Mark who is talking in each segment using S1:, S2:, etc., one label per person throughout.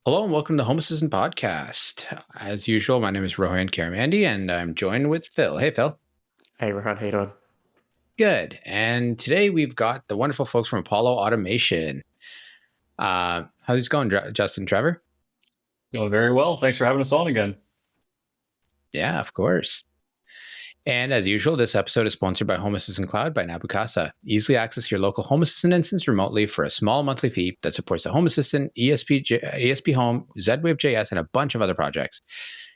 S1: Hello and welcome to Home Assistant Podcast. As usual, my name is Rohan Karamandi and I'm joined with Phil. Hey, Phil.
S2: Hey, Rohan, how you doing?
S1: Good. And today we've got the wonderful folks from Apollo Automation. How's it going, Justin, Trevor?
S3: Oh, very well. Thanks for having us on again.
S1: Yeah, of course. And as usual, this episode is sponsored by Home Assistant Cloud by Advocacy. Easily access your local Home Assistant instance remotely for a small monthly fee that supports the Home Assistant, ESP Home, Z-Wave JS, and a bunch of other projects.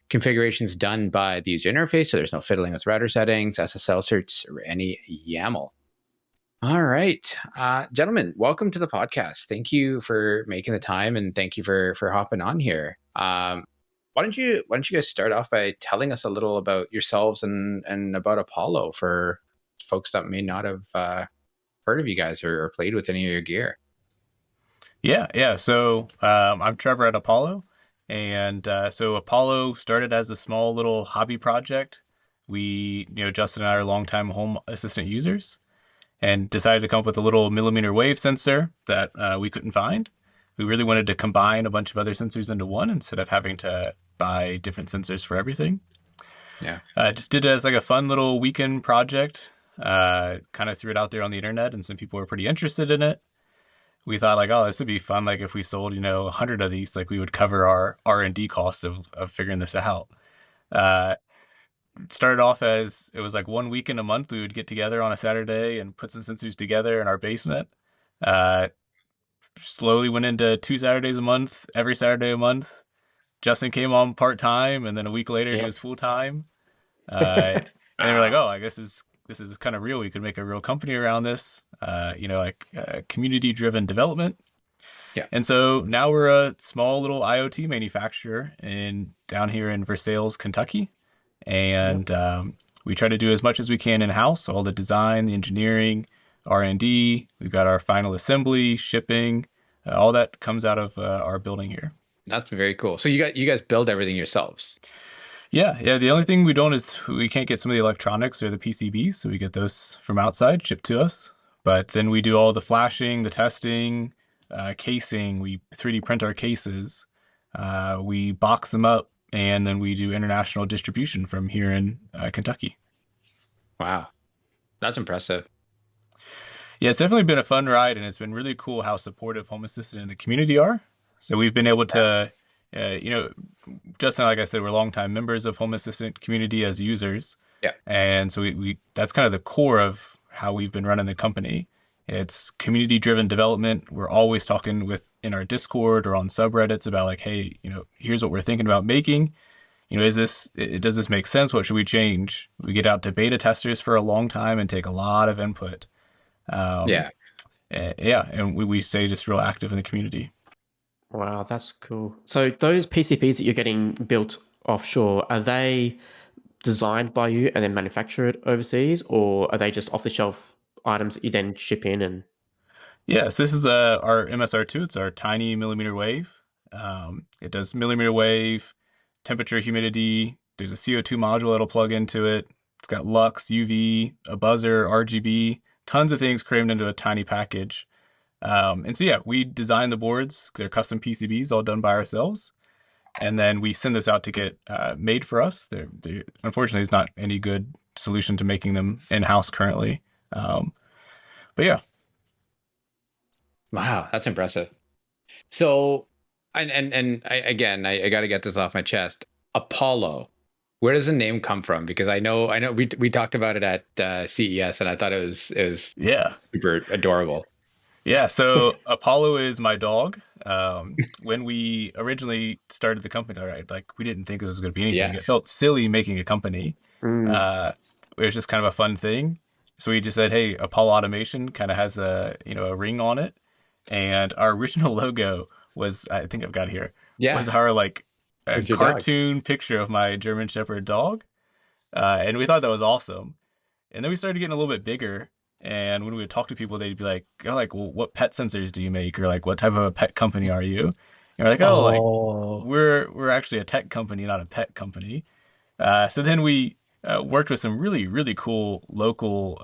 S1: Configurations done by the user interface, so there's no fiddling with router settings, SSL certs, or any YAML. All right, gentlemen, welcome to the podcast. Thank you for making the time, and thank you for hopping on here. Why don't you guys start off by telling us a little about yourselves and about Apollo for folks that may not have heard of you guys or played with any of your gear?
S4: Yeah. So I'm Trevor at Apollo, and so Apollo started as a small little hobby project. Justin and I are longtime home assistant users, and decided to come up with a little millimeter wave sensor that we couldn't find. We really wanted to combine a bunch of other sensors into one instead of having to buy different sensors for everything.
S1: Yeah.
S4: Just did it as like a fun little weekend project. Kind of threw it out there on the internet, and some people were pretty interested in it. We thought like, oh, this would be fun. Like if we sold, 100 of these, like we would cover our R&D costs of figuring this out. It started off as it was like 1 week in a month. We would get together on a Saturday and put some sensors together in our basement. Slowly went into 2 Saturdays a month, every Saturday a month. Justin came on part-time, and then a week later he was full-time. And they were like, oh, I guess this is kind of real. We could make a real company around this, community-driven development.
S1: Yeah.
S4: And so now we're a small little IoT manufacturer down here in Versailles, Kentucky. And we try to do as much as we can in-house, all the design, the engineering, R&D. We've got our final assembly, shipping, all that comes out of our building here.
S1: That's very cool. So you guys build everything yourselves?
S4: Yeah. The only thing we don't is we can't get some of the electronics or the PCBs, so we get those from outside shipped to us. But then we do all the flashing, the testing, casing. We 3D print our cases. We box them up, and then we do international distribution from here in Kentucky.
S1: Wow, that's impressive.
S4: Yeah, it's definitely been a fun ride, and it's been really cool how supportive Home Assistant and the community are. So we've been able to, Justin, like I said, we're longtime members of Home Assistant community as users.
S1: Yeah.
S4: And so we that's kind of the core of how we've been running the company. It's community-driven development. We're always talking in our Discord or on subreddits about like, hey, here's what we're thinking about making. Does this make sense? What should we change? We get out to beta testers for a long time and take a lot of input. And we stay just real active in the community.
S2: Wow, that's cool. So those PCBs that you're getting built offshore, are they designed by you and then manufactured overseas, or are they just off-the-shelf items that you then ship in? And
S4: yes, this is our MSR2. It's our tiny millimeter wave. It does millimeter wave, temperature, humidity. There's a CO2 module that'll plug into it. It's got lux, UV, a buzzer, RGB, tons of things crammed into a tiny package. And so, we design the boards. They're custom PCBs, all done by ourselves. And then we send those out to get made for us. Unfortunately, there's not any good solution to making them in-house currently. But yeah.
S1: Wow, that's impressive. So, I got to get this off my chest. Apollo, where does the name come from? Because I know we talked about it at CES, and I thought it was super adorable.
S4: Yeah, so Apollo is my dog. When we originally started the company, right, like we didn't think this was going to be anything.
S1: Yeah.
S4: It felt silly making a company. It was just kind of a fun thing. So we just said, hey, Apollo Automation kind of has a ring on it. And our original logo was, I think I've got it here, was our like a cartoon picture of my German Shepherd dog. And we thought that was awesome. And then we started getting a little bit bigger. And when we would talk to people, they'd be like, well, what pet sensors do you make? Or like, what type of a pet company are you? And we're like, we're actually a tech company, not a pet company. So then we worked with some really, really cool local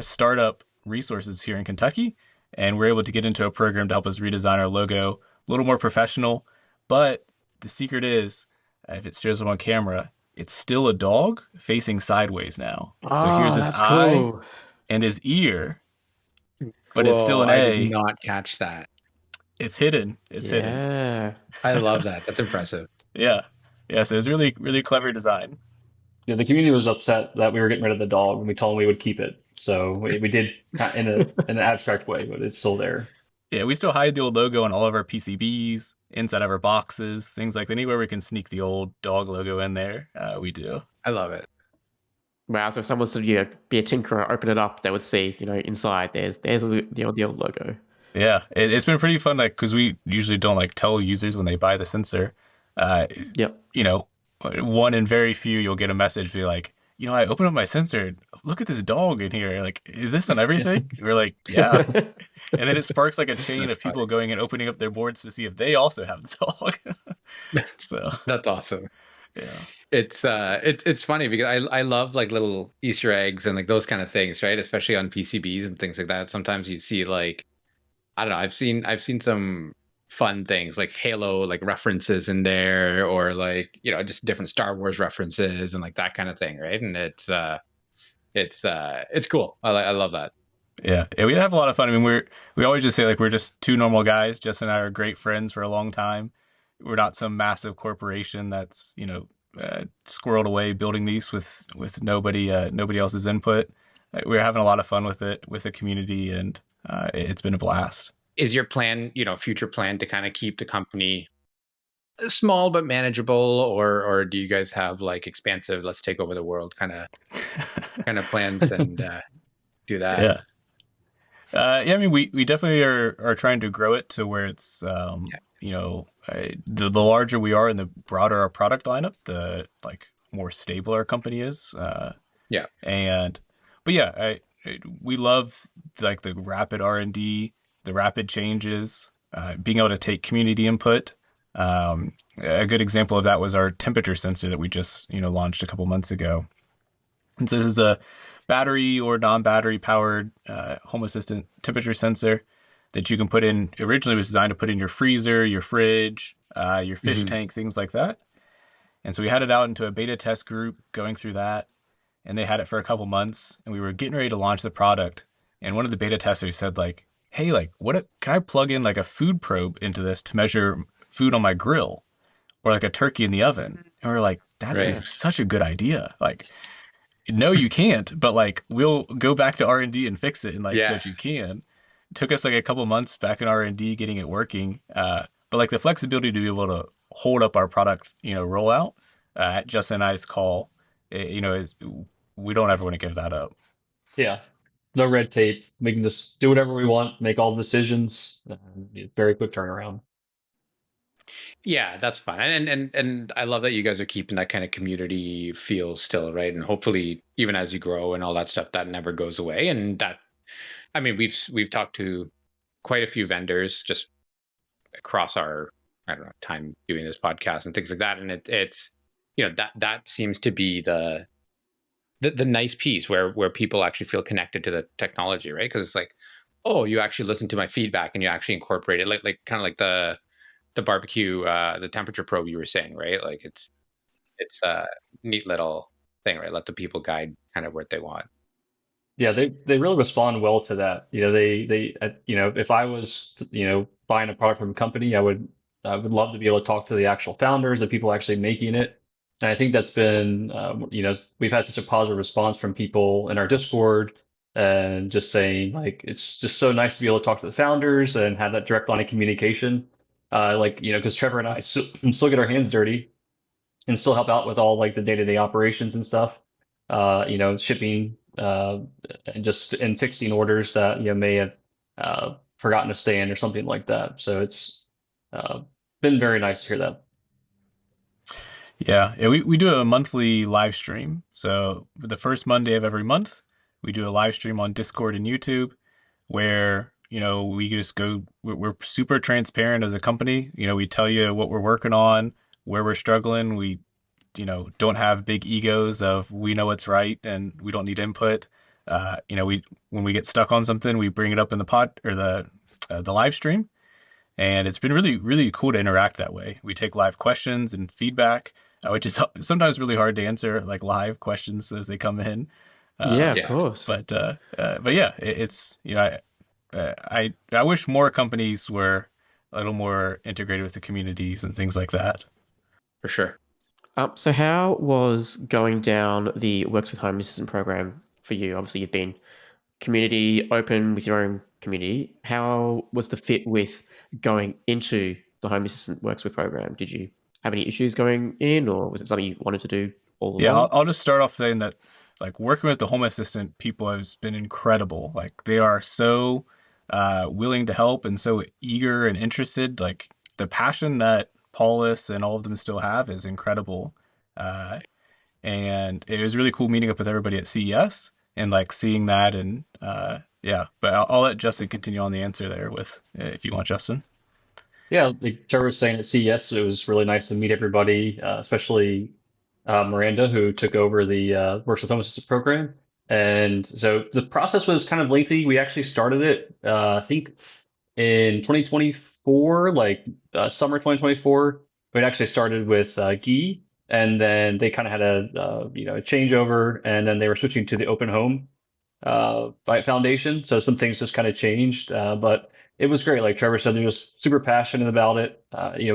S4: startup resources here in Kentucky. And we're able to get into a program to help us redesign our logo, a little more professional. But the secret is, if it shows up on camera, it's still a dog facing sideways now. So here's
S2: Oh,
S4: his
S2: that's
S4: eye
S2: cool.
S4: and his ear, but it's still
S1: Whoa,
S4: an
S1: I did
S4: A.
S1: not catch that.
S4: It's hidden. It's hidden.
S2: Yeah.
S1: I love that. That's impressive.
S4: Yeah. Yeah. So it's really, really clever design.
S3: Yeah, the community was upset that we were getting rid of the dog, and we told them we would keep it. So we did in an abstract way, but it's still there.
S4: Yeah, we still hide the old logo on all of our PCBs, inside of our boxes, things like that. Anywhere we can sneak the old dog logo in there, we do.
S1: I love it.
S2: Wow. So if someone was to be a tinkerer, open it up, they would see inside there's the old logo.
S4: Yeah, it's been pretty fun, like because we usually don't like tell users when they buy the sensor. Uh,
S2: Yep.
S4: you know, one in very few, you'll get a message be like, I opened up my sensor. Look at this dog in here. Like, is this on everything? We're like, yeah. And then it sparks like a chain of people going and opening up their boards to see if they also have the dog. So
S1: That's awesome.
S4: yeah,
S1: It's funny because I love like little Easter eggs and like those kind of things, right? Especially on PCBs and things like that. Sometimes you see like I don't know, I've seen some fun things like Halo like references in there or like, just different Star Wars references and like that kind of thing, right? And it's cool. I love that.
S4: yeah, yeah. We have a lot of fun. I mean, we always just say like we're just two normal guys. Justin and I are great friends for a long time. We're not some massive corporation that's squirreled away building these with nobody else's input. We're having a lot of fun with it with the community, and it's been a blast.
S1: Is your plan, future plan to kind of keep the company small but manageable, or do you guys have like expansive, let's take over the world kind of plans and do that?
S4: Yeah. Yeah, I mean, we definitely are trying to grow it to where it's,
S1: Yeah.
S4: the larger we are and the broader our product lineup, the like more stable our company is.
S1: Yeah.
S4: But yeah, we love like the rapid R&D, the rapid changes, being able to take community input. A good example of that was our temperature sensor that we just, launched a couple months ago. And so this is a battery or non-battery powered home assistant temperature sensor that you can put in. Originally, it was designed to put in your freezer, your fridge, your fish tank, things like that. And so we had it out into a beta test group going through that, and they had it for a couple months, and we were getting ready to launch the product. And one of the beta testers said like, "Hey, like, can I plug in like a food probe into this to measure food on my grill, or like a turkey in the oven?" And we're like, "That's such a good idea!" Like, no, you can't, but like we'll go back to R&D and fix it and like so that you can. It took us like a couple months back in R&D getting it working, but like the flexibility to be able to hold up our product, rollout at Justin and I's call, is we don't ever want to give that up.
S3: Yeah, no red tape. We can just do whatever we want, make all the decisions. Very quick turnaround.
S1: Yeah, that's fine. And I love that you guys are keeping that kind of community feel still, right? And hopefully even as you grow and all that stuff, that never goes away. And that, I mean, we've talked to quite a few vendors just across our, I don't know, time doing this podcast and things like that. And it's that seems to be the nice piece where people actually feel connected to the technology, right? Because it's like, oh, you actually listen to my feedback and you actually incorporate it, like kind of like the barbecue, the temperature probe you were saying, right? Like it's a neat little thing, right? Let the people guide kind of what they want.
S3: Yeah, they really respond well to that. If I was buying a product from a company, I would love to be able to talk to the actual founders, the people actually making it. And I think that's been we've had such a positive response from people in our Discord and just saying like it's just so nice to be able to talk to the founders and have that direct line of communication. Because Trevor and I still get our hands dirty and still help out with all like the day-to-day operations and stuff. Shipping and fixing orders that may have forgotten to stay in or something like that. So it's been very nice to hear that.
S4: Yeah, we do a monthly live stream. So the first Monday of every month, we do a live stream on Discord and YouTube where, we just go, we're super transparent as a company. We tell you what we're working on, where we're struggling. We, don't have big egos of we know what's right and we don't need input. When we get stuck on something, we bring it up in the pod or the live stream, And it's been really, really cool to interact that way. We take live questions and feedback, which is sometimes really hard to answer, like live questions as they come in.
S2: Yeah, of
S1: Yeah,
S2: course.
S4: But yeah, it's I wish more companies were a little more integrated with the communities and things like that.
S1: for sure.
S2: So how was going down the Works with Home Assistant program for you? Obviously, you've been community open with your own community. How was the fit with going into the Home Assistant Works with program? Did you have any issues going in, or was it something you wanted to do all
S4: Yeah,
S2: along?
S4: I'll just start off saying that like working with the Home Assistant people has been incredible. Like they are so willing to help and so eager and interested. Like the passion that Paulus and all of them still have is incredible. Uh, and it was really cool meeting up with everybody at CES and like seeing that and yeah. But I'll let Justin continue on the answer there with if you want, Justin.
S3: Yeah, like Trevor was saying at CES, it was really nice to meet everybody, especially Miranda, who took over the Works with Home Assistant program. And so the process was kind of lengthy. We actually started it, I think, in 2024, like summer 2024. It actually started with Guy, and then they kind of had a changeover, and then they were switching to the Open Home foundation. So some things just kind of changed, but it was great. Like Trevor said, they're just super passionate about it.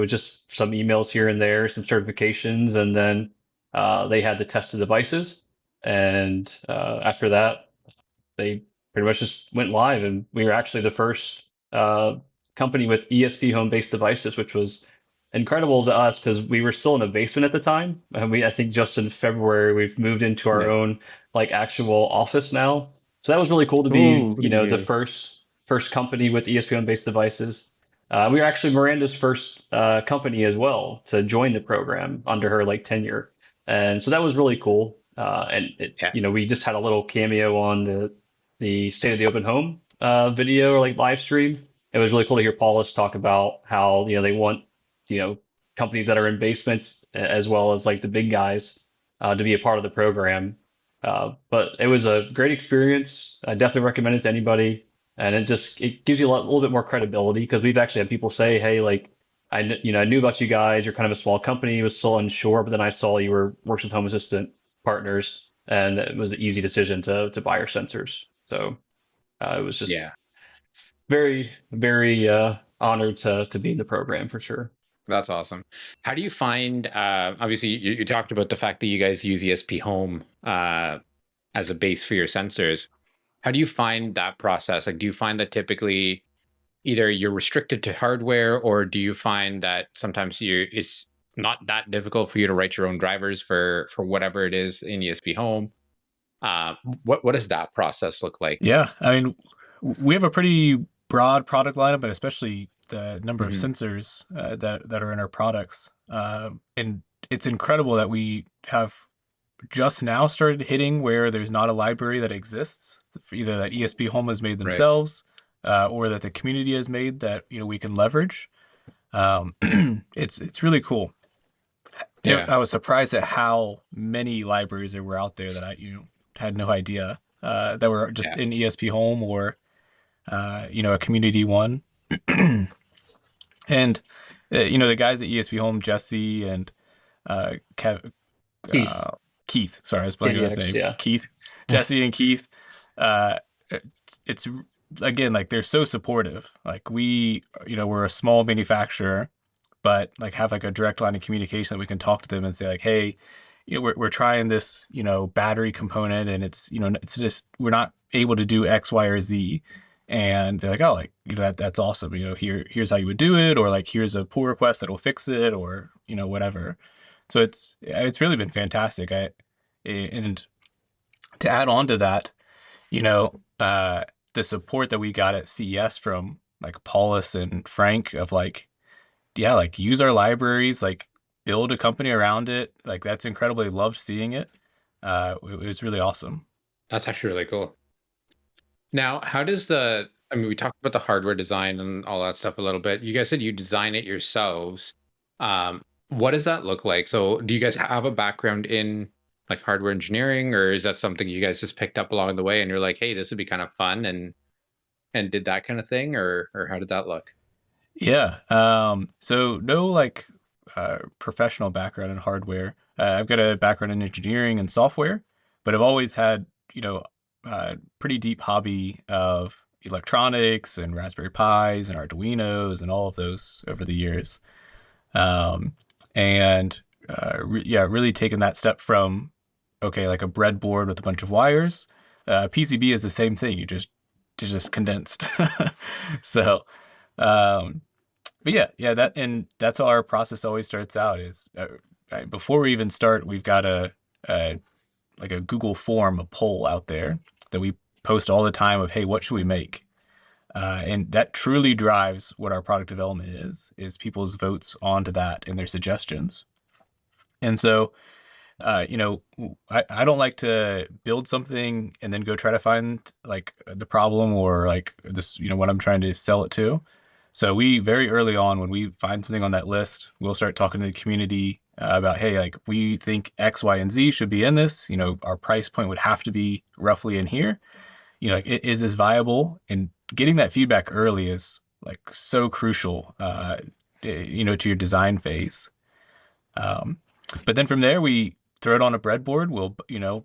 S3: Just some emails here and there, some certifications, and then they had to test the devices. And after that, they pretty much just went live, and we were actually the first company with ESP home-based devices, which was incredible to us because we were still in a basement at the time. And I think just in February we've moved into our
S1: Yeah.
S3: own like actual office now. So that was really cool to
S2: Oh,
S3: be,
S2: look at
S3: the
S2: you.
S3: first company with ESP home-based devices. We were actually Miranda's first company as well to join the program under her like tenure, and so that was really cool.
S1: Yeah.
S3: We just had a little cameo on the State of the Open Home video or like live stream. It was really cool to hear Paulus talk about how they want companies that are in basements as well as like the big guys to be a part of the program. But it was a great experience. I definitely recommend it to anybody, and it gives you a little bit more credibility because we've actually had people say, "Hey, like I knew about you guys. You're kind of a small company. Was still unsure, but then I saw you were Works with Home Assistant partners, and it was an easy decision to buy our sensors." So it was just
S1: Yeah.
S3: very, very honored to be in the program for sure.
S1: That's awesome. How do you find, obviously, you talked about the fact that you guys use ESP Home as a base for your sensors. How do you find that process? Like, do you find that typically either you're restricted to hardware, or do you find that sometimes it's not that difficult for you to write your own drivers for whatever it is in ESP Home? What does that process look like?
S4: Yeah, I mean, we have a pretty broad product lineup, and especially the number of
S1: Hmm.
S4: sensors that are in our products. And it's incredible that we have just now started hitting where there's not a library that exists, either that ESP Home has made
S1: Right.
S4: themselves, or that the community has made that we can leverage. Um, it's really cool.
S1: Yeah.
S4: I was surprised at how many libraries there were out there that I had no idea that were just
S1: Yeah.
S4: in ESP Home or a community one. And the guys at ESP Home, Jesse and Kev,
S3: Keith,
S4: Keith. Sorry, I was blanking on his
S3: KDX,
S4: name.
S3: yeah.
S4: Keith, Jesse, and Keith. Uh, it's again like they're so supportive. Like we're a small manufacturer, but like have like a direct line of communication that we can talk to them and say like, hey, we're trying this battery component and it's just we're not able to do X, Y, or Z. And they're like, oh, like that's awesome. Here's how you would do it, or like here's a pull request that will fix it, or whatever. So it's really been fantastic. And to add on to that, you know, uh, the support that we got at CES from like Paulus and Frank of like, yeah, like use our libraries, like build a company around it. Like that's incredible. I loved seeing it. It was really awesome.
S1: That's actually really cool. Now, how does I mean, we talked about the hardware design and all that stuff a little bit. You guys said you design it yourselves. What does that look like? So, do you guys have a background in like hardware engineering, or is that something you guys just picked up along the way and you're like, hey, this would be kind of fun and did that kind of thing, or how did that look?
S4: Yeah. So no like professional background in hardware. I've got a background in engineering and software, but I've always had, pretty deep hobby of electronics and Raspberry Pis and Arduinos and all of those over the years. Um, and yeah, really taken that step from, okay, like a breadboard with a bunch of wires. PCB is the same thing. You just condensed. So, um, but yeah, that's how our process always starts out is before we even start, we've got a like a Google form, a poll out there that we post all the time of, hey, what should we make? And that truly drives what our product development is people's votes onto that and their suggestions. And so, I don't like to build something and then go try to find like the problem or like this, what I'm trying to sell it to. So we very early on, when we find something on that list, we'll start talking to the community about, hey, like we think X, Y, and Z should be in this. Our price point would have to be roughly in here. Like, is this viable? And getting that feedback early is like so crucial, to your design phase. Um, but then from there, we throw it on a breadboard. We'll,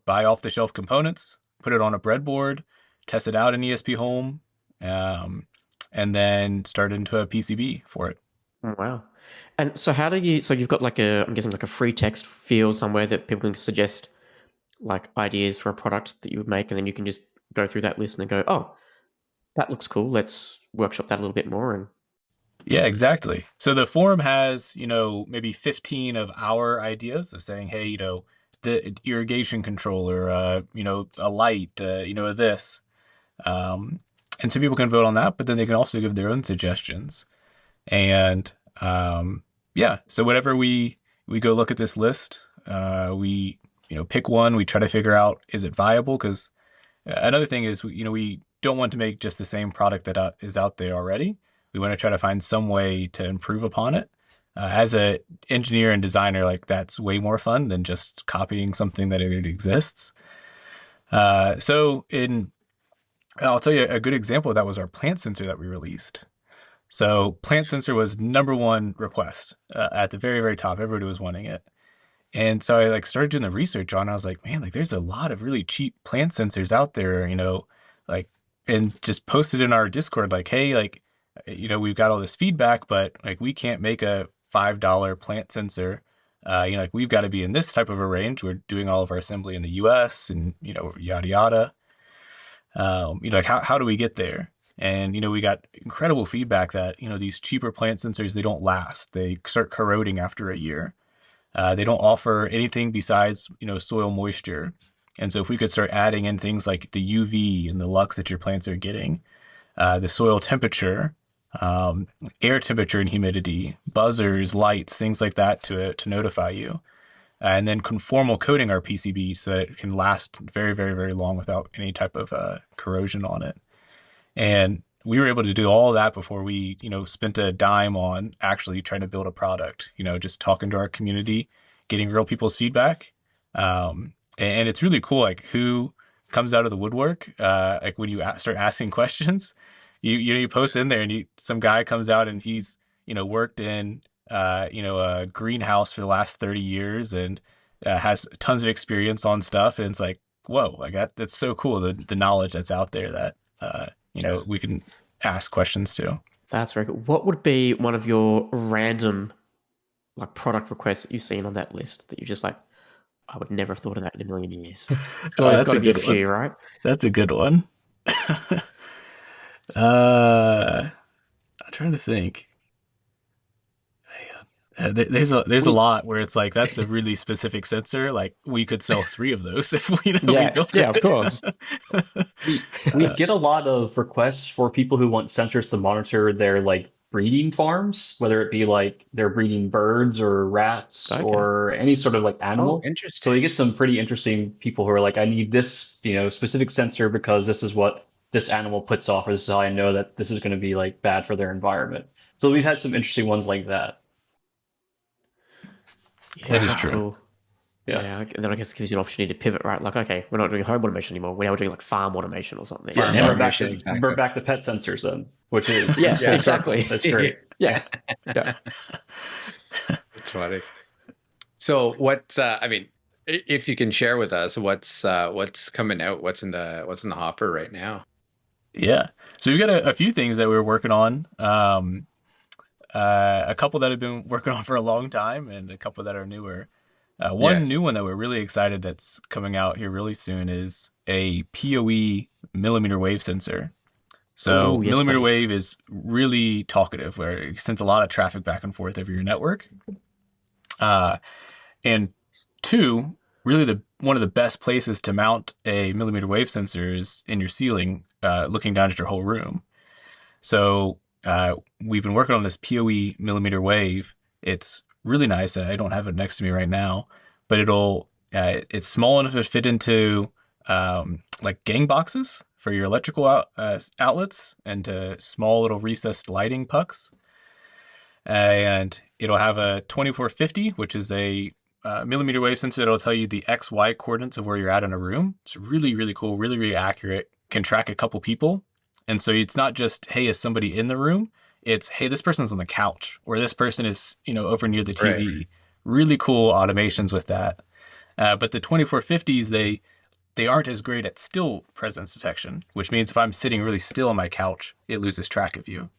S4: buy off the shelf components, put it on a breadboard, test it out in ESP Home, um, and then start into a PCB for it.
S2: Oh, wow. And so so you've got like I'm guessing like a free text field somewhere that people can suggest like ideas for a product that you would make, and then you can just go through that list and then go, oh, that looks cool. Let's workshop that a little bit more. And
S4: Yeah, exactly. So the forum has, maybe 15 of our ideas of saying, hey, the irrigation controller, a light, this. Um, and so people can vote on that, but then they can also give their own suggestions. And yeah, so whenever we go look at this list, we pick one. We try to figure out, is it viable? Because another thing is, we don't want to make just the same product that is out there already. We want to try to find some way to improve upon it. As a engineer and designer, like that's way more fun than just copying something that already exists. So I'll tell you a good example of that was our plant sensor that we released. So plant sensor was number one request at the very, very top. Everybody was wanting it. And so I like started doing the research on it. I was like, man, like there's a lot of really cheap plant sensors out there, like, and just posted in our Discord, like, hey, like, we've got all this feedback, but like we can't make a $5 plant sensor. Like we've got to be in this type of a range. We're doing all of our assembly in the US and, yada, yada. Like how do we get there? And, we got incredible feedback that, these cheaper plant sensors, they don't last. They start corroding after a year. They don't offer anything besides, soil moisture. And so if we could start adding in things like the UV and the lux that your plants are getting, the soil temperature, air temperature and humidity, buzzers, lights, things like that to notify you. And then conformal coating our PCB so that it can last very, very, very long without any type of corrosion on it. And we were able to do all that before we, spent a dime on actually trying to build a product, just talking to our community, getting real people's feedback. And it's really cool, like who comes out of the woodwork, like when you start asking questions, you post in there and some guy comes out and he's, worked in, a greenhouse for the last 30 years and has tons of experience on stuff. And it's like, whoa, like that's so cool. The knowledge that's out there that, we can ask questions to.
S2: that's very cool. What would be one of your random like product requests that you've seen on that list that you're just like, I would never have thought of that in a million years? Surely there's
S4: That's
S2: got
S4: a
S2: to be a
S4: good one.
S2: few, right?
S4: That's a good one. I'm trying to think. There's a
S3: We
S4: lot where it's like that's a really specific sensor. Like we could sell 3 of those if we
S2: Yeah,
S4: built
S2: yeah, of
S4: it.
S2: course.
S3: we get a lot of requests for people who want sensors to monitor their like breeding farms, whether it be like they're breeding birds or rats
S2: Okay.
S3: or any sort of like
S1: Oh,
S3: animal. So we
S1: interesting.
S3: get some pretty interesting people who are like, I need this, specific sensor because this is what this animal puts off, or this is how I know that this is going to be like bad for their environment. So we've had some interesting ones like that.
S2: Yeah,
S4: That is
S2: that's
S4: true.
S2: cool. Yeah, and then I guess it gives you an opportunity to pivot, right? Like, okay, we're not doing home automation anymore. We're now doing like farm automation or something.
S3: Yeah,
S1: Farm
S3: and
S1: automation, exactly.
S3: we're back to pet sensors then, which is
S2: Yeah,
S1: Yeah.
S2: exactly.
S3: that's great.
S2: Yeah, yeah.
S1: That's funny. So what, I mean, if you can share with us what's coming out, what's in the hopper right now?
S4: Yeah. So we've got a few things that we're working on. A couple that have been working on for a long time, and a couple that are newer.
S1: Yeah.
S4: One new one that we're really excited that's coming out here really soon is a PoE millimeter wave sensor. So
S2: Oh, yes,
S4: millimeter
S2: please.
S4: wave is really talkative, where it sends a lot of traffic back and forth over your network. And two, really one of the best places to mount a millimeter wave sensor is in your ceiling, looking down at your whole room. So we've been working on this PoE millimeter wave. It's really nice. I don't have it next to me right now, but it's small enough to fit into like gang boxes for your electrical outlets and to small little recessed lighting pucks. And it'll have a 2450, which is a millimeter wave sensor that'll tell you the XY coordinates of where you're at in a room. It's really, really cool, really, really accurate. Can track a couple people. And so it's not just, hey, is somebody in the room? It's, hey, this person's on the couch, or this person is, over near the TV.
S1: Right.
S4: Really cool automations with that. But the 2450s, they aren't as great at still presence detection, which means if I'm sitting really still on my couch, it loses track of you.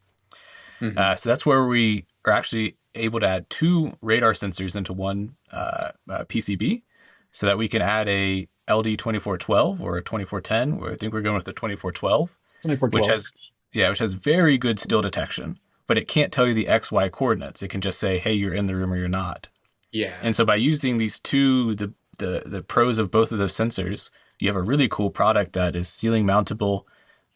S1: Mm-hmm.
S4: So that's where we are actually able to add two radar sensors into one PCB, so that we can add a LD 2412 or a 2410. Where I think we're going with the 2412,
S3: 2412.
S4: which has very good still detection, but it can't tell you the XY coordinates. It can just say, hey, you're in the room or you're not.
S1: Yeah.
S4: And so by using these two, the pros of both of those sensors, you have a really cool product that is ceiling mountable.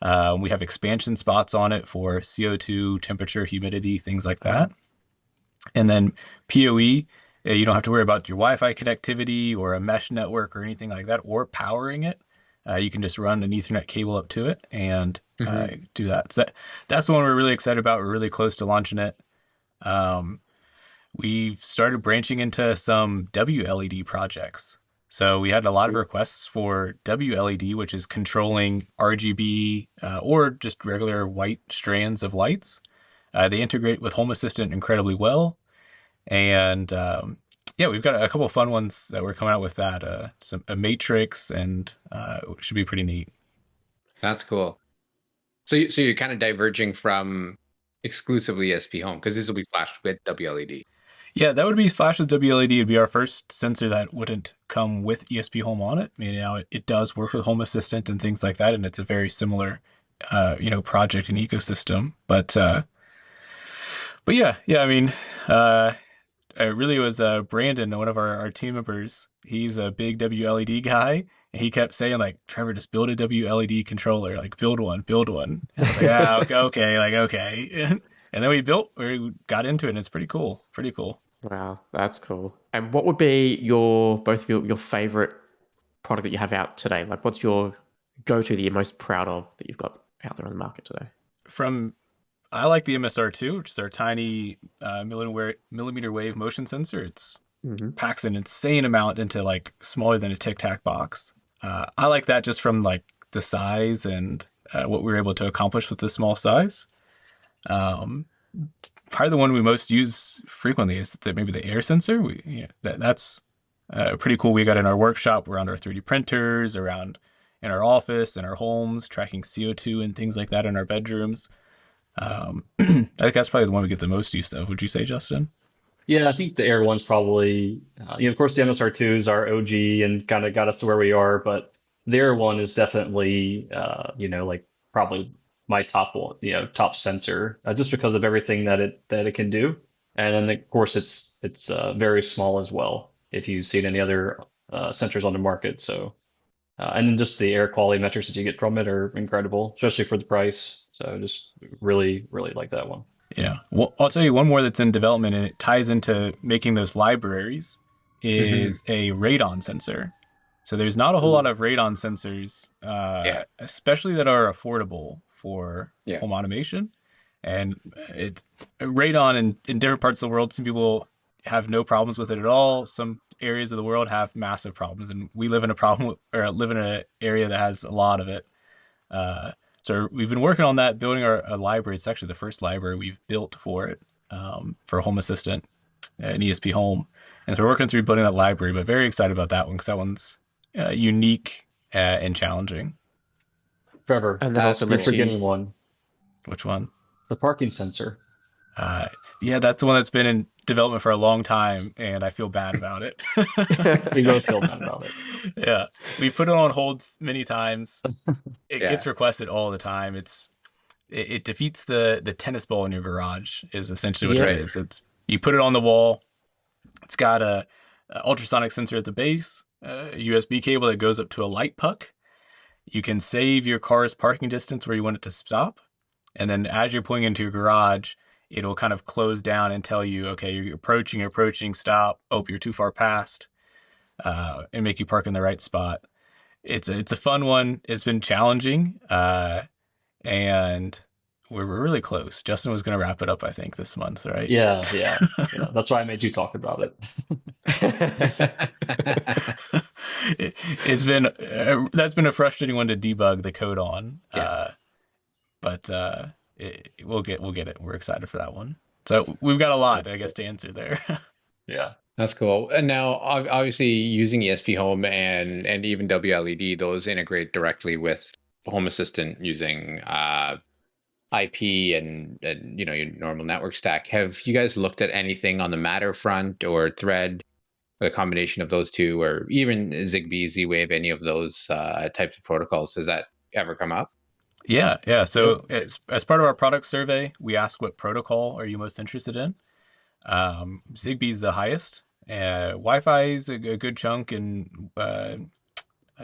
S4: We have expansion spots on it for CO2, temperature, humidity, things like that. And then PoE, you don't have to worry about your Wi-Fi connectivity or a mesh network or anything like that, or powering it. You can just run an Ethernet cable up to it and do that. So that's the one we're really excited about. We're really close to launching it. We've started branching into some WLED projects. So we had a lot of requests for WLED, which is controlling RGB or just regular white strands of lights. They integrate with Home Assistant incredibly well. And we've got a couple of fun ones that we're coming out with that. A matrix, and it should be pretty neat.
S1: That's cool. So you're kind of diverging from exclusively ESP Home, because this will be flashed with WLED.
S4: Yeah, that would be flash with WLED. It'd be our first sensor that wouldn't come with ESP Home on it. I mean, it does work with Home Assistant and things like that, and it's a very similar, project and ecosystem. But yeah. I mean, it really was Brandon, one of our team members. He's a big WLED guy, and he kept saying, like, Trevor, just build a WLED controller, like build one. And I was like, yeah, okay. And then we got into it, and it's pretty cool.
S2: Wow, that's cool. And what would be your favorite product that you have out today? Like, what's your go-to that you're most proud of that you've got out there on the market today?
S4: I like the MSR2, which is our tiny millimeter wave motion sensor. It's packs an insane amount into like smaller than a Tic Tac box. I like that just from like the size and what we were able to accomplish with this small size. Probably the one we most use frequently is maybe the air sensor. That's pretty cool. We got in our workshop around our 3D printers, around in our office, in our homes, tracking CO2 and things like that in our bedrooms. I think that's probably the one we get the most use of. Would you say, Justin?
S3: Yeah, I think the Air one's probably, of course, the MSR2 is our OG and kind of got us to where we are, but the Air one is definitely, like probably my top one, top sensor, just because of everything that it can do. And then of course it's very small as well if you've seen any other sensors on the market. So, and then just the air quality metrics that you get from it are incredible, especially for the price. So just really, really like that one.
S4: Yeah. Well, I'll tell you one more that's in development, and it ties into making those libraries, is a radon sensor. So there's not a whole lot of radon sensors, especially that are affordable for home automation. And it's radon in different parts of the world. Some people, have no problems with it at all. Some areas of the world have massive problems, and we live in live in an area that has a lot of it. Uh, so we've been working on that, building a library. It's actually the first library we've built for it, for Home Assistant and ESP Home. And so we're working through building that library, but very excited about that one because that one's unique and challenging.
S3: Trevor,
S2: And that also
S3: you're
S2: lets you.
S3: forgetting one,
S4: Which one?
S3: the parking sensor.
S4: Uh, yeah, that's the one that's been in development for a long time, and I feel bad about it.
S3: We both feel bad about it.
S4: Yeah, we put it on hold many times. It
S1: Yeah.
S4: gets requested all the time. It defeats the tennis ball in your garage is essentially what
S2: Yeah.
S4: it is. It's you put it on the wall. It's got a ultrasonic sensor at the base, a USB cable that goes up to a light puck. You can save your car's parking distance where you want it to stop, and then as you're pulling into your garage, it'll kind of close down and tell you, okay, you're approaching, stop. Oh, you're too far past, and make you park in the right spot. It's a fun one. It's been challenging, and we're really close. Justin was going to wrap it up, I think, this month, right?
S3: Yeah. That's why I made you talk about it.
S4: It's been that's been a frustrating one to debug the code on.
S1: Yeah.
S4: But we'll get it. We're excited for that one. So we've got a lot, I guess, to answer there.
S3: Yeah.
S1: That's cool. And now, obviously, using ESP Home and even WLED, those integrate directly with Home Assistant using IP and your normal network stack. Have you guys looked at anything on the Matter front or Thread, the combination of those two, or even Zigbee, Z-Wave, any of those types of protocols? Has that ever come up?
S4: Yeah. So as part of our product survey, we ask what protocol are you most interested in. Zigbee's the highest. Wi-Fi is a good chunk, and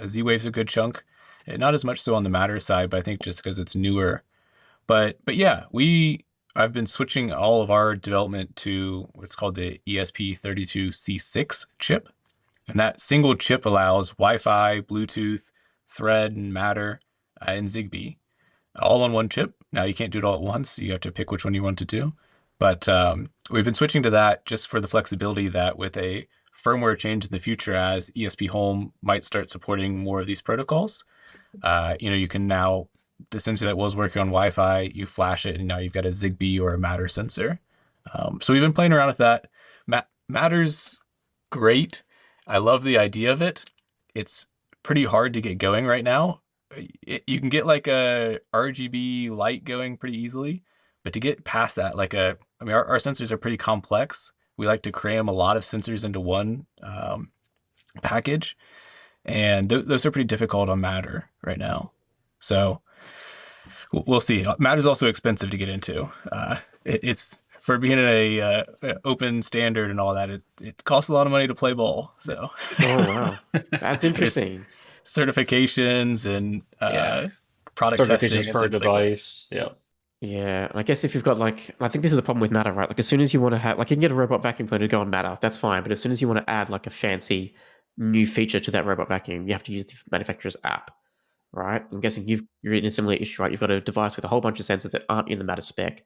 S4: Z-Wave's a good chunk. Not as much so on the Matter side, but I think just because it's newer. But yeah, I've been switching all of our development to what's called the ESP32C6 chip, and that single chip allows Wi-Fi, Bluetooth, Thread, and Matter, and Zigbee all on one chip. Now you can't do it all at once. You have to pick which one you want to do. But we've been switching to that just for the flexibility that with a firmware change in the future, as ESP Home might start supporting more of these protocols, you can now, the sensor that was working on Wi-Fi, you flash it, and now you've got a Zigbee or a Matter sensor. So we've been playing around with that. Matter's great. I love the idea of it. It's pretty hard to get going right now. You can get like a RGB light going pretty easily, but to get past that, our sensors are pretty complex. We like to cram a lot of sensors into one package, and those are pretty difficult on Matter right now. So we'll see. Matter's also expensive to get into. It's for being a open standard and all that. It costs a lot of money to play ball. So
S2: wow, that's interesting.
S4: Certifications and product testing
S3: Certifications per device.
S2: Yeah, and I guess if you've got I think this is the problem with Matter, right? Like as soon as you want to have, you can get a robot vacuum cleaner to go on Matter, that's fine. But as soon as you want to add a fancy new feature to that robot vacuum, you have to use the manufacturer's app, right? I'm guessing you're in a similar issue, right? You've got a device with a whole bunch of sensors that aren't in the Matter spec,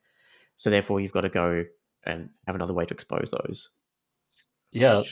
S2: so therefore you've got to go and have another way to expose those.
S3: Yeah.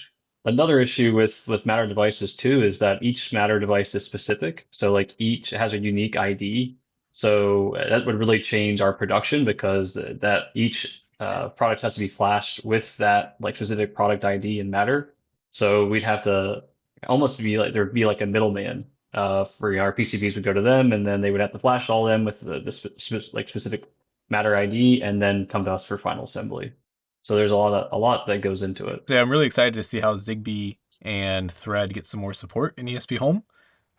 S3: Another issue with Matter devices too is that each Matter device is specific. So each has a unique ID. So that would really change our production because that each product has to be flashed with that specific product ID in Matter. So we'd have to almost there'd be a middleman for our PCBs would go to them, and then they would have to flash all of them with the specific Matter ID, and then come to us for final assembly. So there's a lot that goes into it.
S4: Yeah, I'm really excited to see how Zigbee and Thread get some more support in ESP Home.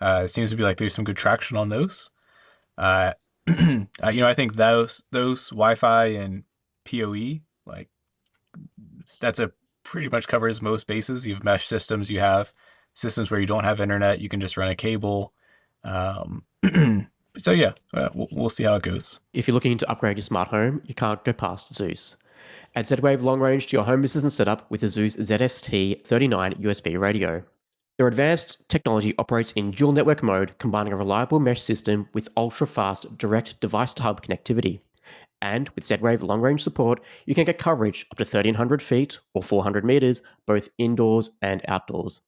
S4: It seems to be there's some good traction on those. I think those Wi-Fi and PoE, that's a pretty much covers most bases. You have mesh systems, you have systems where you don't have internet, you can just run a cable. So yeah, we'll see how it goes.
S2: If you're looking to upgrade your smart home, you can't go past Zeus. Add Z-Wave long range to your home assistant setup with the Zeus ZST39 USB radio. Their advanced technology operates in dual network mode, combining a reliable mesh system with ultra-fast direct device-to-hub connectivity. And with Z-Wave long-range support, you can get coverage up to 1,300 feet or 400 meters, both indoors and outdoors.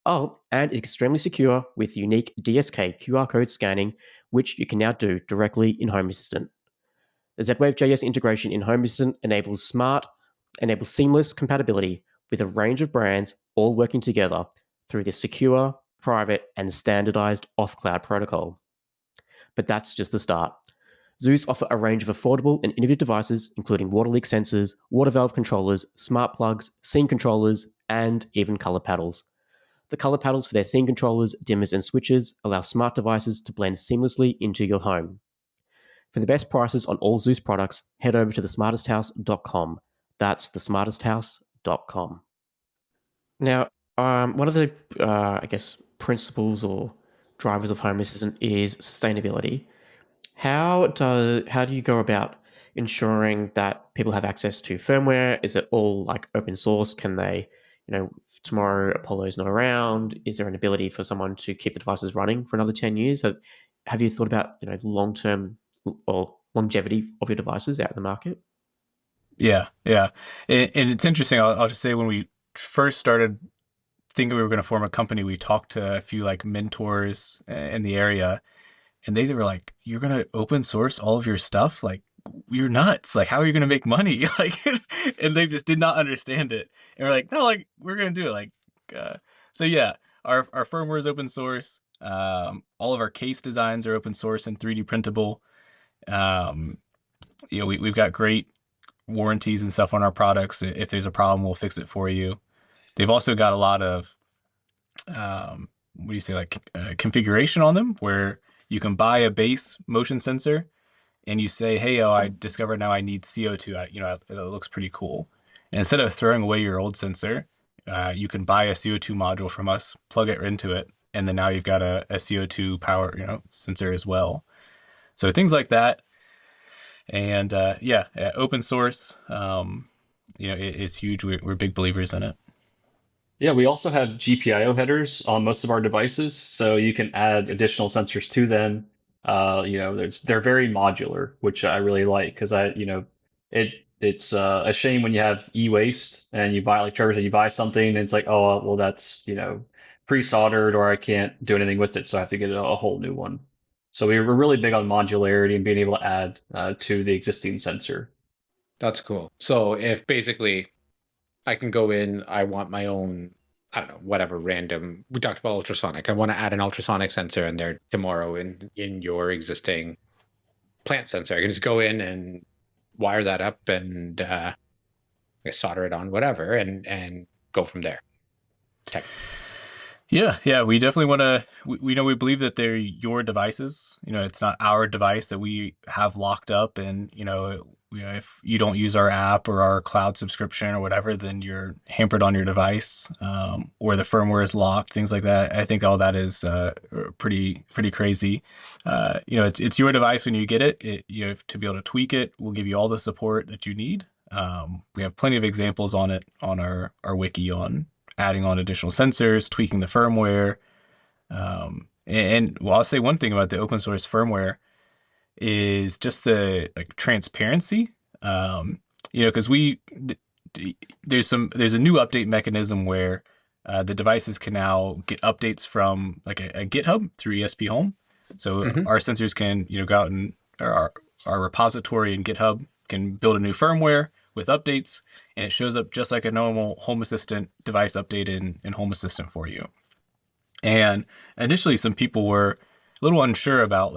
S2: Oh, and it's extremely secure with unique DSK QR code scanning, which you can now do directly in Home Assistant. The Z-Wave JS integration in Home Assistant enables seamless compatibility with a range of brands all working together through this secure, private, and standardized off-cloud protocol. But that's just the start. Zeus offer a range of affordable and innovative devices, including water leak sensors, water valve controllers, smart plugs, scene controllers, and even color paddles. The color paddles for their scene controllers, dimmers, and switches allow smart devices to blend seamlessly into your home. For the best prices on all Zeus products, head over to thesmartesthouse.com. That's thesmartesthouse.com. Now, one of the, principles or drivers of Home Assistant is sustainability. How do you go about ensuring that people have access to firmware? Is it all like open source? Can they, tomorrow Apollo's not around? Is there an ability for someone to keep the devices running for another 10 years? So have you thought about, long-term or longevity of your devices out in the market?
S4: Yeah, yeah. And it's interesting. I'll just say when we first started thinking we were going to form a company, we talked to a few like mentors in the area, and they were like, "You're going to open source all of your stuff? Like, you're nuts. Like, how are you going to make money?" Like, and they just did not understand it. And we're like, "No, like, we're going to do it." Like, so yeah, our firmware is open source. All of our case designs are open source and 3D printable. Um, we've got great warranties and stuff on our products. If there's a problem, we'll fix it for you. They've also got a lot of what do you say, like configuration on them, where you can buy a base motion sensor and you say, "Hey, I discovered now I need CO2." It looks pretty cool. And instead of throwing away your old sensor, you can buy a CO2 module from us, plug it into it, and then now you've got a CO2 power, sensor as well. So things like that. And open source, is huge. We're big believers in it.
S3: Yeah, we also have GPIO headers on most of our devices, so you can add additional sensors to them. They're very modular, which I really like because it's a shame when you have e-waste and you buy, like Trevor said, you buy something and it's like, oh well, that's pre-soldered or I can't do anything with it, so I have to get a whole new one. So we're really big on modularity and being able to add to the existing sensor.
S1: That's cool. So if basically I can go in, I want my own, I don't know, whatever random. We talked about ultrasonic. I want to add an ultrasonic sensor in there tomorrow in your existing plant sensor. I can just go in and wire that up and solder it on, whatever, and go from there.
S4: Yeah, we definitely want to. We believe that they're your devices. It's not our device that we have locked up, and if you don't use our app or our cloud subscription or whatever, then you're hampered on your device, or the firmware is locked, things like that. I think all that is pretty crazy. It's your device when you get it. You have to be able to tweak it. We'll give you all the support that you need. We have plenty of examples on it on our wiki on adding on additional sensors, tweaking the firmware. I'll say one thing about the open source firmware is just the transparency. Because there's a new update mechanism where the devices can now get updates from like a GitHub through ESP Home. So our sensors can go out and our repository in GitHub can build a new firmware with updates, and it shows up just like a normal Home Assistant device update in Home Assistant for you. And initially, some people were a little unsure about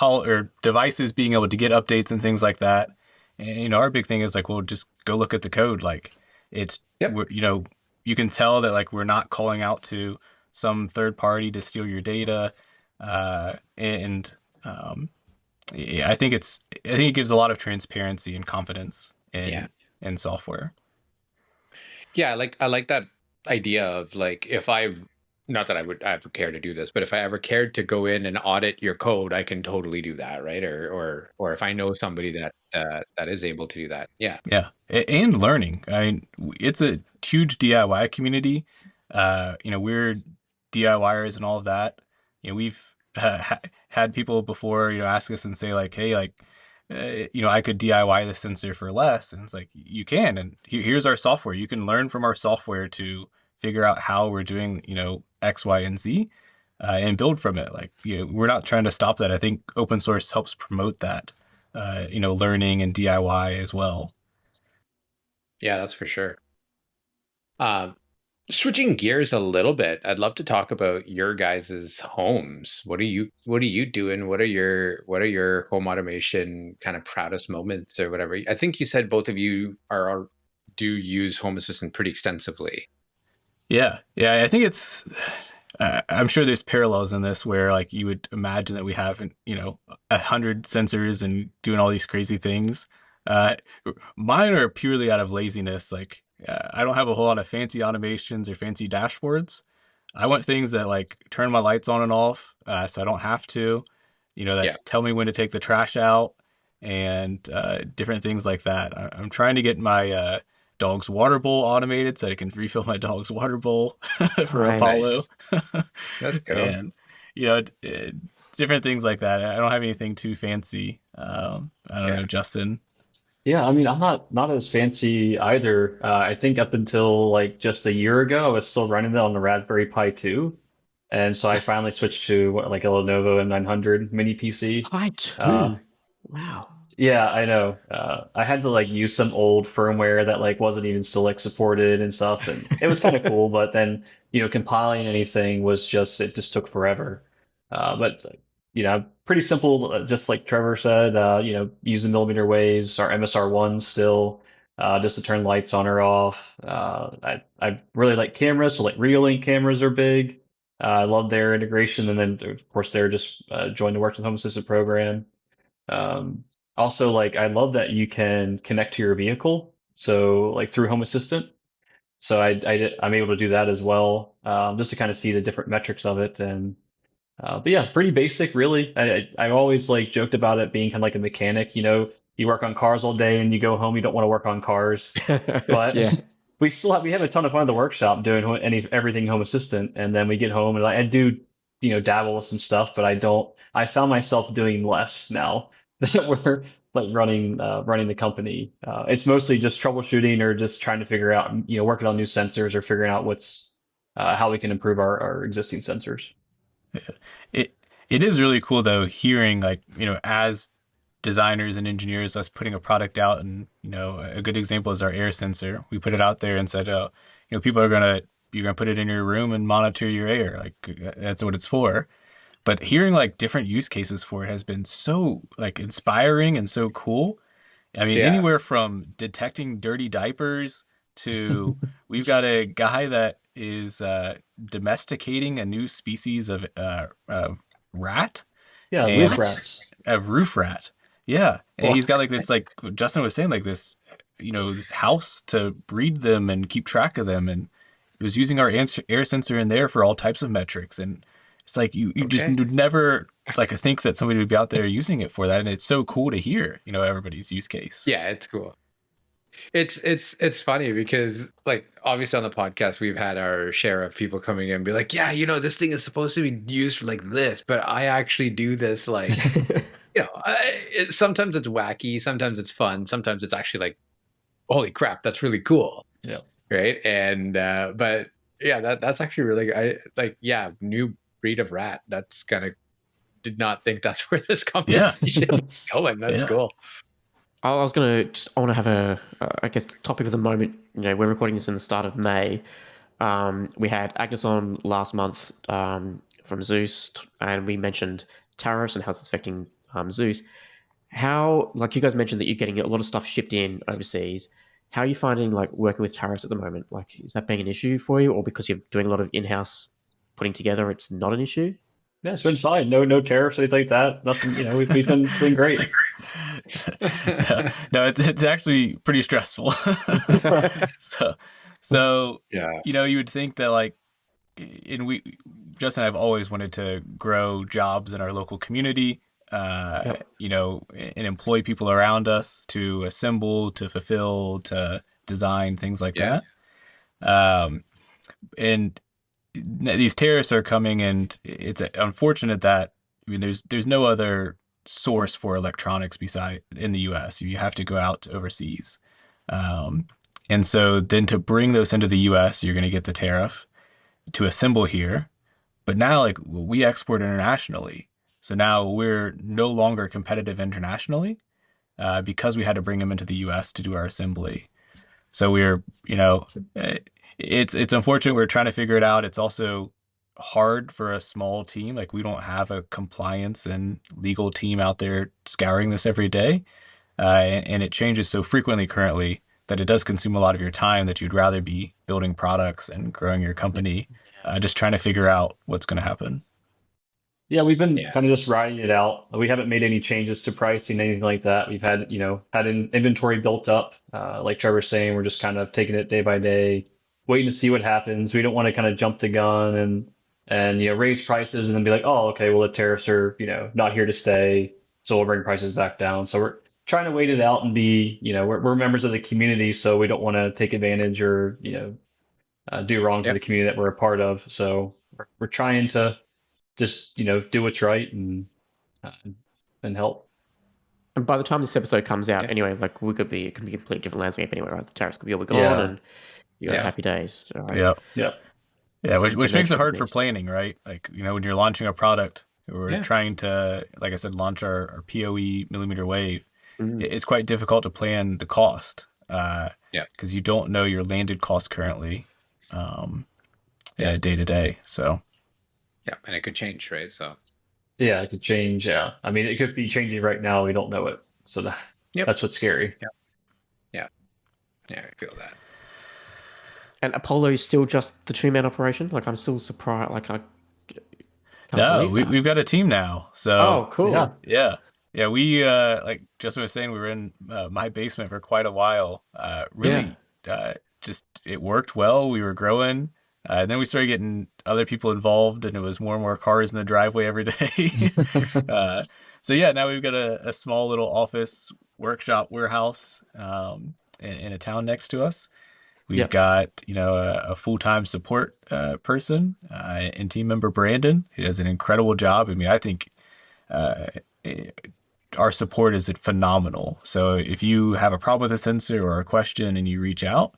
S4: or devices being able to get updates and things like that. And our big thing is well, just go look at the code. You can tell that we're not calling out to some third party to steal your data, I think it gives a lot of transparency and confidence in software.
S1: Yeah, I like that idea of if I've not that I would ever care to do this, but if I ever cared to go in and audit your code, I can totally do that, right? Or if I know somebody that is able to do that, yeah.
S4: And learning. It's a huge DIY community. We're DIYers and all of that. We've had people before, ask us and say like, hey, like, I could DIY this sensor for less. And it's like, you can. And here's our software. You can learn from our software to figure out how we're doing, X, Y, and Z, and build from it. Like, we're not trying to stop that. I think open source helps promote that, learning and DIY as well.
S1: Yeah, that's for sure. Um, Switching gears a little bit, I'd love to talk about your guys' homes. What are you doing? What are your home automation kind of proudest moments or whatever? I think you said both of you do use Home Assistant pretty extensively.
S4: Yeah. Yeah. I think I'm sure there's parallels in this where like you would imagine that we have, 100 sensors and doing all these crazy things. Uh, Mine are purely out of laziness. Like, I don't have a whole lot of fancy automations or fancy dashboards. I want things that like turn my lights on and off, so I don't have to, that
S1: Yeah.
S4: tell me when to take the trash out and different things like that. I'm trying to get my dog's water bowl automated so I can refill my dog's water bowl for Apollo.
S2: Nice.
S1: That's cool.
S4: And, you know, uh, different things like that. I don't have anything too fancy. I don't
S1: Yeah.
S4: know, Justin.
S3: Yeah, I mean, I'm not as fancy either. I think up until like just a year ago, I was still running that on the Raspberry Pi 2, and so I finally switched to like a Lenovo M900 mini PC.
S2: Pi
S3: Uh,
S2: 2. Wow.
S3: Yeah, I know. I had to like use some old firmware that like wasn't even still like supported and stuff, and it was kind of cool. But then, compiling anything was just it just took forever. But pretty simple. Just like Trevor said, use the millimeter waves or MSR1 still, just to turn lights on or off. I really like cameras, so like Reolink cameras are big. I love their integration, and then of course they're just join the Works with Home Assistant program. Um, Also, like I love that you can connect to your vehicle, so like through Home Assistant. So I'm able to do that as well, just to kind of see the different metrics of it. And but yeah, pretty basic, really. I always like joked about it being kind of like a mechanic. You work on cars all day and you go home, you don't want to work on cars. But
S2: Yeah.
S3: we have a ton of fun at the workshop doing everything Home Assistant, and then we get home and I do dabble with some stuff, but I don't. I found myself doing less now that we're like running the company. It's mostly just troubleshooting or just trying to figure out working on new sensors or figuring out what's how we can improve our existing sensors.
S4: It it is really cool though hearing like, as designers and engineers us putting a product out, and a good example is our air sensor. We put it out there and said, oh, people are gonna you're gonna put it in your room and monitor your air. Like, that's what it's for. But hearing like different use cases for it has been so like inspiring and so cool. I mean,
S1: Yeah.
S4: anywhere from detecting dirty diapers to we've got a guy that is domesticating a new species of rat
S3: Yeah, roof
S4: and
S2: What?
S3: rats.
S4: a roof rat. Yeah, and
S2: What?
S4: he's got like this, like Justin was saying, like this, this house to breed them and keep track of them, and it was using our air sensor in there for all types of metrics, and it's like you just
S1: Okay.
S4: would never like think that somebody would be out there using it for that, and it's so cool to hear, everybody's use case.
S1: Yeah, it's cool. It's funny because like obviously on the podcast we've had our share of people coming in and be like, yeah, this thing is supposed to be used for like this, but I actually do this like, sometimes it's wacky, sometimes it's fun, sometimes it's actually like, holy crap, that's really cool,
S3: Yeah.
S1: right? And but yeah, that's actually really I like yeah, new breed of rat. That's kind of did not think that's where this
S4: Yeah,
S1: conversation is going. That's
S4: yeah,
S1: cool.
S2: I want to have I guess, the topic of the moment. We're recording this in the start of May. We had Agnes on last month from Zeus, and we mentioned tariffs and how it's affecting Zeus. How, like you guys mentioned that you're getting a lot of stuff shipped in overseas. How are you finding like working with tariffs at the moment? Like, is that being an issue for you, or because you're doing a lot of in-house putting together, it's not an issue?
S3: Yeah, it's been fine. No tariffs, anything like that. Nothing. It's been great.
S4: no, no, it's actually pretty stressful. so, so
S1: Yeah.
S4: you would think that like, and Justin and I've always wanted to grow jobs in our local community,
S2: Yep.
S4: and employ people around us to assemble, to fulfill, to design things like
S1: Yeah.
S4: that. Um, and these tariffs are coming, and it's unfortunate that I mean, there's no other source for electronics beside in the U.S. You have to go out overseas, um, and so then to bring those into the U.S., you're going to get the tariff to assemble here. But now, like we export internationally, so now we're no longer competitive internationally because we had to bring them into the U.S. to do our assembly. So we're, it's unfortunate. We're trying to figure it out. It's also hard for a small team. Like we don't have a compliance and legal team out there scouring this every day, and it changes so frequently currently that it does consume a lot of your time that you'd rather be building products and growing your company, just trying to figure out what's going to happen.
S3: Yeah, we've been
S1: Yeah.
S3: kind of just riding it out. We haven't made any changes to pricing, anything like that. We've had, had an inventory built up. Like Trevor's saying, we're just kind of taking it day by day, waiting to see what happens. We don't want to kind of jump the gun and raise prices and then be like, oh, okay, well the tariffs are, not here to stay, so we'll bring prices back down. So we're trying to wait it out and be, we're members of the community, so we don't want to take advantage or, do wrong to
S1: Yep.
S3: the community that we're a part of. So we're trying to just do what's right uh, and help.
S2: And by the time this episode comes out,
S1: Yeah.
S2: anyway, like it could be a completely different landscape anyway, right? The tariffs could be all gone,
S3: Yeah,
S2: and you guys
S1: Yeah.
S2: happy days, all right?
S4: Yeah.
S3: yeah,
S4: Yeah,
S2: It's
S4: which
S2: the
S4: makes
S2: nature
S4: it
S2: of the
S4: hard for
S2: beast.
S4: planning, right? Like, when you're launching a product, we're
S1: Yeah.
S4: trying to, like I said, launch our PoE millimeter wave.
S2: Mm.
S4: It's quite difficult to plan the cost
S1: Yeah.
S4: because you don't know your landed cost currently um,
S1: Yeah.
S4: day to day. So,
S1: Yeah. And it could change, right? So,
S3: yeah. It could change. Yeah, I mean, it could be changing right now. We don't know it, so
S1: yep.
S3: that's what's scary.
S1: Yeah. Yeah. Yeah. I feel that.
S2: And Apollo is still just the two-man operation. Like I'm still surprised. Like I can't
S4: no,
S2: believe that.
S4: we've got a team now. So,
S2: Oh, cool.
S3: Yeah,
S4: yeah. Yeah, we like Justin was saying, we were in my basement for quite a while. Really, just it worked well. We were growing, and then we started getting other people involved, and it was more and more cars in the driveway every day. So yeah, now we've got a small little office workshop warehouse in a town next to us. We've
S2: Yep.
S4: got a full-time support person and team member Brandon, who does an incredible job. I mean, I think. Uh, our support is phenomenal. So if you have a problem with a sensor or a question and you reach out,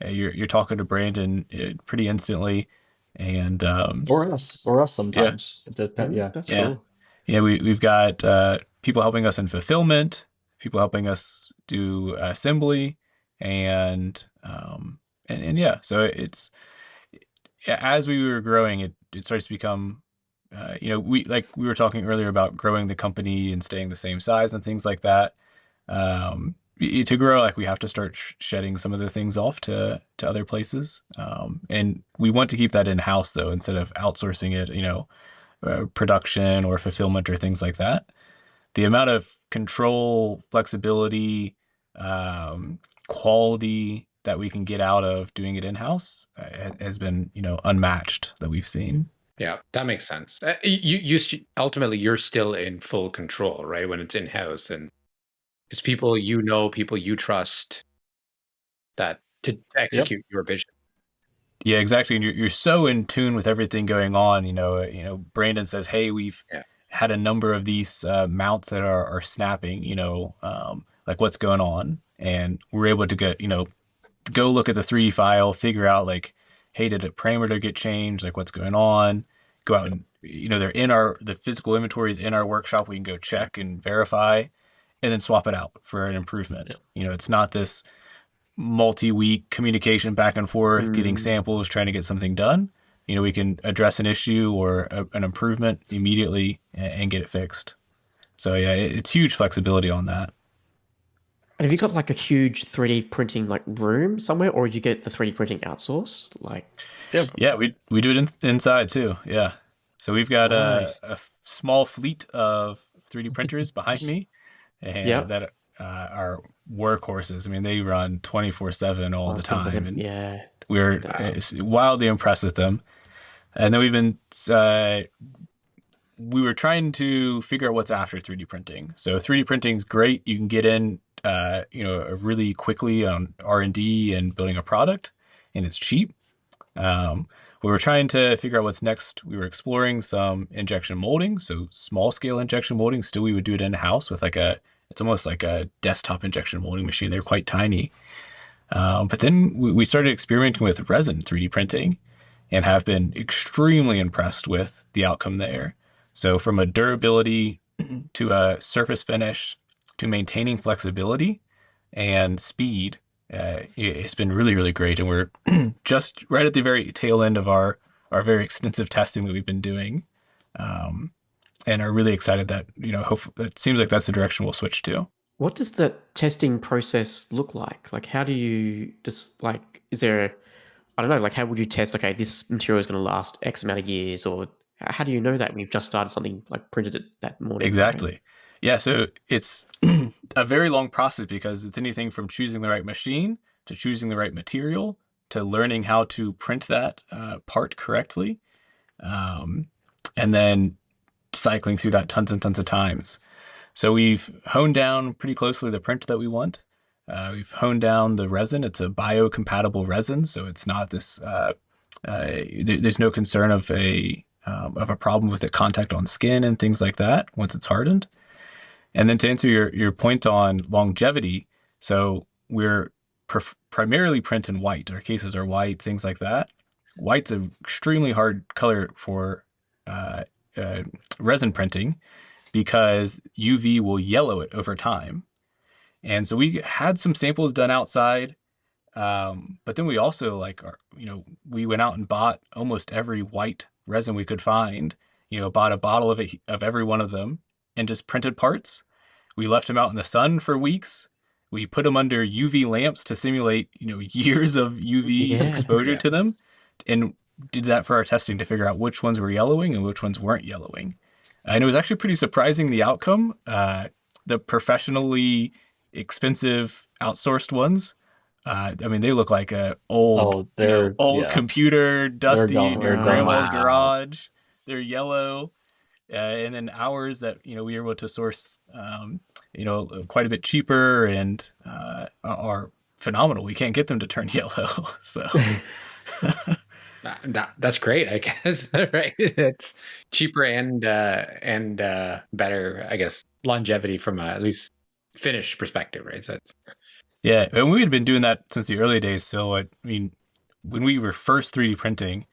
S4: you're talking to Brandon pretty instantly. And
S3: or us
S4: yeah,
S3: sometimes. It depends. Yeah,
S2: That's
S4: yeah,
S2: cool.
S4: yeah. We've got people helping us in fulfillment, people helping us do assembly, and yeah. So it's as we were growing, it starts to become we were talking earlier about growing the company and staying the same size and things like that. To grow, like we have to start shedding some of the things off to other places, and we want to keep that in house though, instead of outsourcing it. Production or fulfillment or things like that. The amount of control, flexibility, quality that we can get out of doing it in house has been unmatched that we've seen.
S1: Yeah, that makes sense. Ultimately you're still in full control, right? When it's in house, and it's people people you trust that to
S3: yep,
S1: execute your vision.
S4: Yeah, exactly. And you're so in tune with everything going on. Brandon says, "Hey, we've
S1: Yeah.
S4: had a number of these mounts that are snapping. Like what's going on?" And we're able to go look at the 3D file, figure out like, hey, did a parameter get changed? Like what's going on? Go out and they're in the physical inventory is in our workshop. We can go check and verify, and then swap it out for an improvement.
S3: yep.
S4: It's not this multi-week communication back and forth, getting
S2: Mm.
S4: samples, trying to get something done. We can address an issue or an improvement immediately and get it fixed. So yeah, it's huge flexibility on that.
S2: And have you got like a huge 3D printing like room somewhere, or do you get the 3D printing outsourced? Like,
S3: Yeah,
S4: Yeah, we do it inside too. Yeah. So we've got
S2: nice.
S4: a small fleet of 3D printers behind me, and
S2: Yep.
S4: that are workhorses. I mean, they run 24/7 all
S2: I
S4: the
S2: was gonna say
S4: time,
S2: them.
S4: and
S2: Yeah.
S4: we're
S1: Wow.
S4: wildly impressed with them. And then we were trying to figure out what's after 3D printing. So 3D printing is great. You can get in, really quickly on R&D and building a product, and it's cheap. we were trying to figure out what's next. We were exploring some injection molding, so small scale injection molding. Still, we would do it in house with it's almost like a desktop injection molding machine. They're quite tiny. But then we started experimenting with resin 3D printing and have been extremely impressed with the outcome there. So from a durability to a surface finish to maintaining flexibility and speed, it's been really, really great. And we're just right at the very tail end of our very extensive testing that we've been doing, and are really excited that, it seems like that's the direction we'll switch to.
S2: What does the testing process look like? Like, how do you just like, is there, I don't know, like, how would you test, okay, this material is going to last X amount of years, or how do you know that when you've just started something, like printed it that morning?
S4: Exactly.
S2: Right?
S4: Yeah. So it's a very long process because it's anything from choosing the right machine to choosing the right material to learning how to print that part correctly. And then cycling through that tons and tons of times. So we've honed down pretty closely the print that we want. We've honed down the resin. It's a biocompatible resin, so it's not this. There's no concern of a problem with the contact on skin and things like that once it's hardened. And then to answer your point on longevity, so we're primarily print in white. Our cases are white, things like that. White's an extremely hard color for resin printing because UV will yellow it over time. And so we had some samples done outside, but then we also we went out and bought almost every white resin we could find. Bought a bottle of every one of them and just printed parts. We left them out in the sun for weeks. We put them under UV lamps to simulate years of UV exposure to them, and did that for our testing to figure out which ones were yellowing and which ones weren't yellowing. And it was actually pretty surprising, the outcome. The professionally expensive outsourced ones, they look like a old computer, dusty in your grandma's garage. They're yellow. And then ours that we were able to source quite a bit cheaper and are phenomenal. We can't get them to turn yellow. So
S1: that's great, I guess. Right? It's cheaper and better, I guess, longevity from at least finish perspective, right? So it's
S4: and we had been doing that since the early days, Phil. When we were first 3D printing,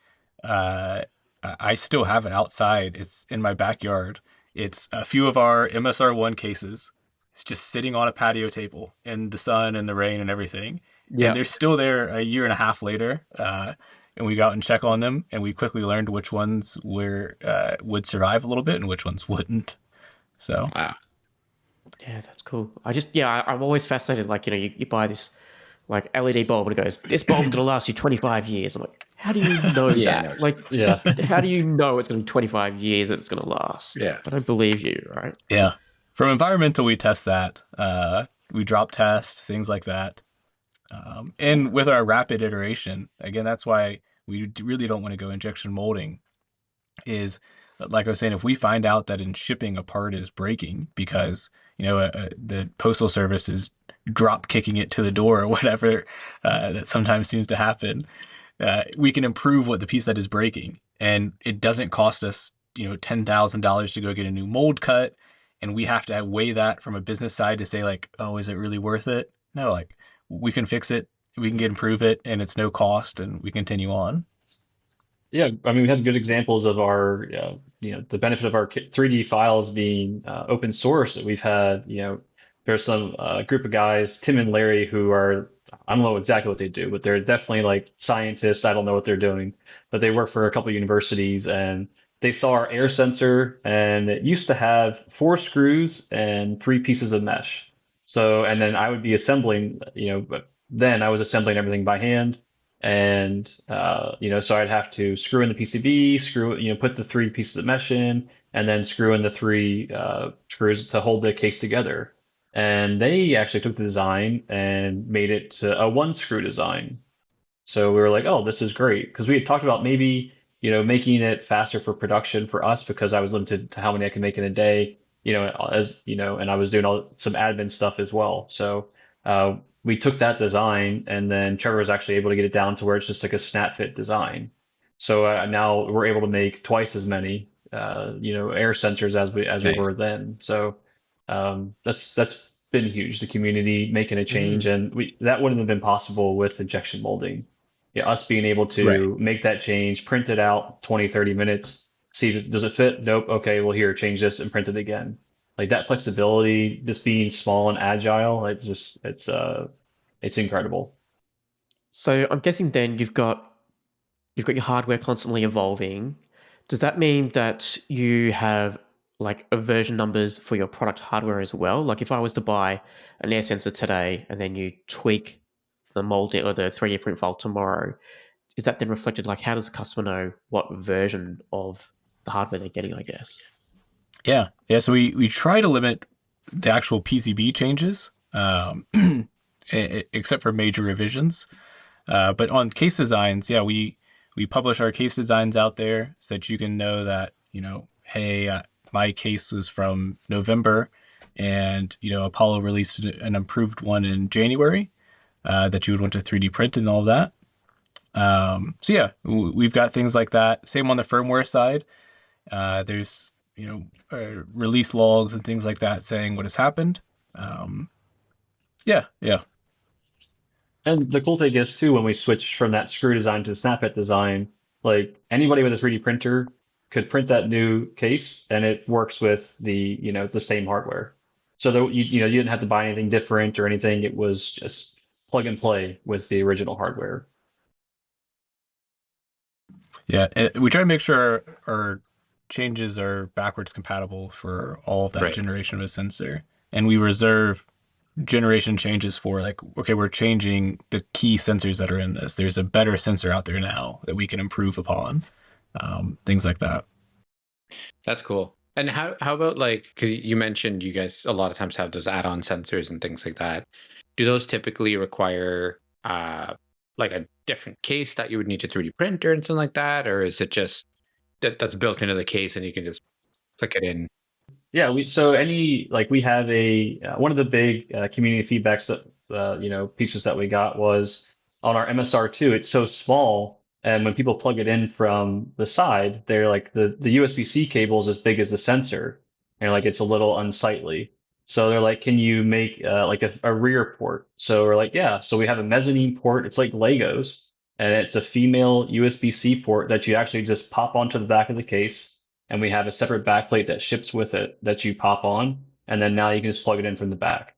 S4: I still have it outside. It's in my backyard. It's a few of our MSR1 cases. It's just sitting on a patio table in the sun and the rain and everything. Yeah. And they're still there a year and a half later. And we go out and check on them, and we quickly learned which ones would survive a little bit and which ones wouldn't. So,
S1: wow.
S2: Yeah, that's cool. I'm always fascinated. Like, you buy this like LED bulb and it goes, this bulb's going to last you 25 years. I'm like, how do you know that? How do you know it's going to be 25 years that it's going to last?
S1: Yeah.
S2: I don't believe you, right?
S4: Yeah. From environmental, we test that. We drop test, things like that. And with our rapid iteration, again, that's why we really don't want to go injection molding, is like I was saying, if we find out that in shipping a part is breaking because, the postal service is drop kicking it to the door or whatever, that sometimes seems to happen, we can improve what the piece that is breaking. And it doesn't cost us, $10,000 to go get a new mold cut. And we have to weigh that from a business side to say like, oh, is it really worth it? No, like we can fix it, we can improve it, and it's no cost, and we continue on.
S3: Yeah, we have good examples of our, the benefit of our 3D files being open source. That we've had, there's some group of guys, Tim and Larry, who are, I don't know exactly what they do, but they're definitely like scientists. I don't know what they're doing, but they work for a couple of universities, and they saw our air sensor, and it used to have 4 screws and 3 pieces of mesh. So, and then I would be assembling, but then I was assembling everything by hand. And, so I'd have to screw in the PCB, put the 3 pieces of mesh in, and then screw in the 3 screws to hold the case together. And they actually took the design and made it to a 1 screw design. So we were like, oh, this is great. Because we had talked about maybe, making it faster for production for us because I was limited to how many I can make in a day, and I was doing some admin stuff as well. So, we took that design, and then Trevor was actually able to get it down to where it's just like a snap fit design. So now we're able to make twice as many, air sensors as we
S1: Nice.
S3: were then. So that's been huge. The community making a change,
S2: Mm.
S3: and that wouldn't have been possible with injection molding. Yeah, us being able
S1: Right.
S3: to make that change, print it out 20, 30 minutes, see does it fit? Nope. Okay, well here, change this and print it again. Like that flexibility, just being small and agile, it's incredible.
S2: So I'm guessing then you've got your hardware constantly evolving. Does that mean that you have like a version numbers for your product hardware as well? Like if I was to buy an air sensor today and then you tweak the molding or the 3D print file tomorrow, is that then reflected? Like how does the customer know what version of the hardware they're getting, I guess?
S4: Yeah, yeah. So we try to limit the actual PCB changes, except for major revisions. But on case designs, yeah, we publish our case designs out there so that you can know that hey, my case was from November, and Apollo released an improved one in January that you would want to 3D print and all that. So yeah, we've got things like that. Same on the firmware side. There's release logs and things like that saying what has happened. Um, yeah, yeah,
S3: And the cool thing is too, when we switched from that screw design to snap-it design, like anybody with a 3D printer could print that new case, and it works with it's the same hardware. So that you didn't have to buy anything different or anything. It was just plug and play with the original hardware.
S4: yeah. We try to make sure our changes are backwards compatible for all of that
S1: Right.
S4: generation of a sensor, and we reserve generation changes for like, okay, we're changing the key sensors that are in this. There's a better sensor out there now that we can improve upon. Things like that.
S1: That's cool. And how about like, because you mentioned you guys a lot of times have those add-on sensors and things like that. Do those typically require like a different case that you would need to 3D print or anything like that, or is it just that's built into the case and you can just click it in?
S3: Yeah, we have a one of the big community feedbacks that pieces that we got was on our MSR2. It's so small, and when people plug it in from the side, they're like the USB-C cable is as big as the sensor, and like it's a little unsightly. So they're like, can you make like a rear port? So we're like, yeah. So we have a mezzanine port. It's like Legos, and it's a female USB-C port that you actually just pop onto the back of the case, and we have a separate backplate that ships with it that you pop on, and then now you can just plug it in from the back.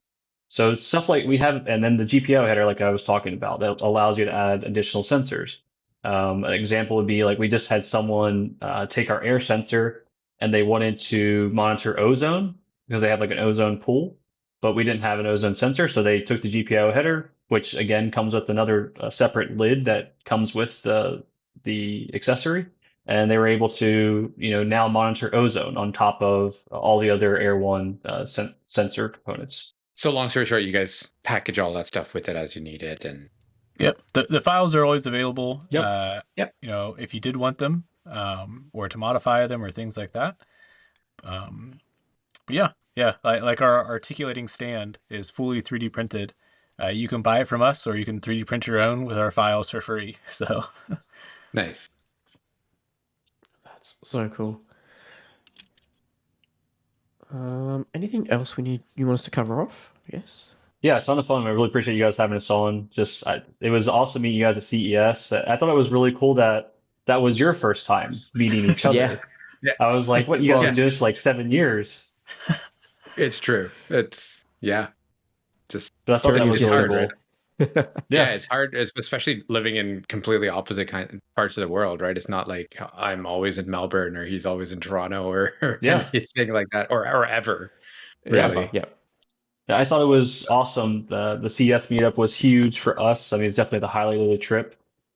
S3: So stuff like we have, and then the GPIO header, like I was talking about, that allows you to add additional sensors. An example would be like we just had someone take our air sensor and they wanted to monitor ozone because they have like an ozone pool, but we didn't have an ozone sensor, so they took the GPIO header, which again comes with another separate lid that comes with the accessory, and they were able to now monitor ozone on top of all the other Air One sensor components.
S1: So long story short, you guys package all that stuff with it as you need it, and
S4: Yep. The files are always available.
S3: Yep.
S1: Yep.
S4: If you did want them, or to modify them or things like that. But yeah, yeah. Like our articulating stand is fully 3D printed. You can buy it from us, or you can 3D print your own with our files for free. So
S1: nice.
S2: That's so cool. Anything else you want us to cover off? Yes.
S3: Yeah, a ton of fun. I really appreciate you guys having us on. It was awesome meeting you guys at CES. I thought it was really cool that that was your first time meeting each
S2: Yeah.
S3: other. I was like, what, you guys
S2: Well,
S3: been doing this for like 7 years?
S1: It's true. It's just
S3: But I thought that
S2: Journey
S3: was
S2: of
S3: really
S1: distance.
S3: cool.
S1: yeah,
S3: Yeah,
S1: it's hard, especially living in completely opposite parts of the world, right? It's not like I'm always in Melbourne or he's always in Toronto or
S3: yeah,
S1: anything like that, or ever
S3: yeah.
S1: really.
S2: yeah.
S3: Yeah, I thought it was awesome. The CS meetup was huge for us. I mean, it's definitely the highlight of the trip.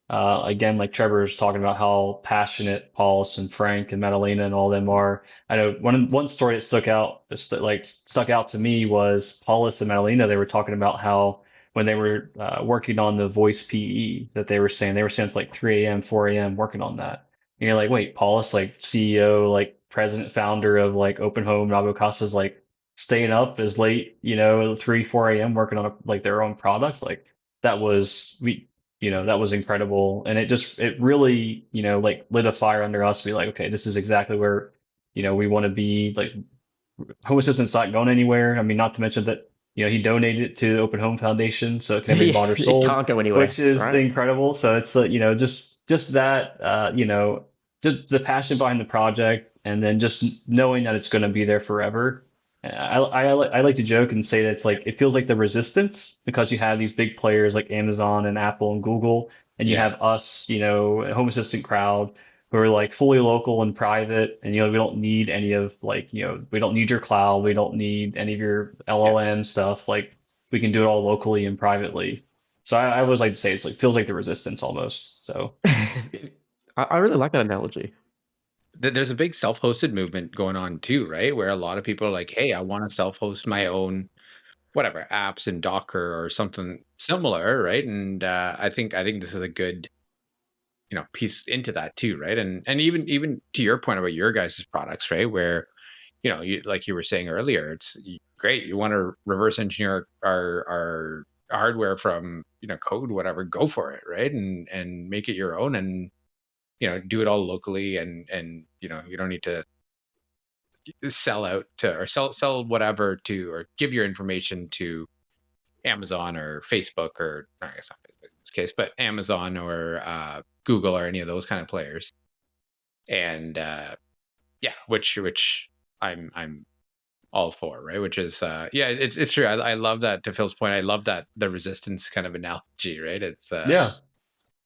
S3: Again, like Trevor was talking about how passionate Paulus and Frank and Madalena and all them are. I know one story that stuck out to me was Paulus and Madalena. They were talking about how when they were working on the voice PE that they were saying it's like 3 a.m., 4 a.m. working on that. And you're like, wait, Paulus, like CEO, like president, founder of like Open Home, Nabocasa's like staying up as late, 3, 4 a.m. working on like their own product. Like that was that was incredible. And it really, like lit a fire under us to be like, okay, this is exactly where, we want to be. Like Home Assistant's not going anywhere. I mean, not to mention that, he donated it to the Open Home Foundation so it can be
S2: Yeah,
S3: bought or
S2: it
S3: sold,
S2: can't go anywhere,
S3: which is
S2: right?
S3: incredible. So it's, just that, just the passion behind the project and then just knowing that it's going to be there forever. I like to joke and say that it's like, it feels like the resistance because you have these big players like Amazon and Apple and Google, and you
S1: Yeah.
S3: have us, Home Assistant crowd who are like fully local and private. And, we don't need any of like, we don't need your cloud. We don't need any of your
S1: Yeah.
S3: LLM stuff. Like we can do it all locally and privately. So I always like to say it's like, feels like the resistance almost. So
S2: I really like that analogy.
S1: There's a big self-hosted movement going on too, right? Where a lot of people are like, hey, I want to self-host my own whatever apps in Docker or something similar, right? And I think this is a good piece into that too, right? And even to your point about your guys' products, right? Where you like you were saying earlier, it's great. You want to reverse engineer our hardware from code, whatever, go for it, right? And make it your own, and do it all locally, and you don't need to sell out to or sell whatever to or give your information to Amazon or Facebook, or I guess not Facebook in this case, but Amazon or Google or any of those kind of players. And yeah, which I'm all for, right? Which is yeah, it's true. I love that. To Phil's point, I love that the resistance kind of analogy, right? It's
S3: yeah,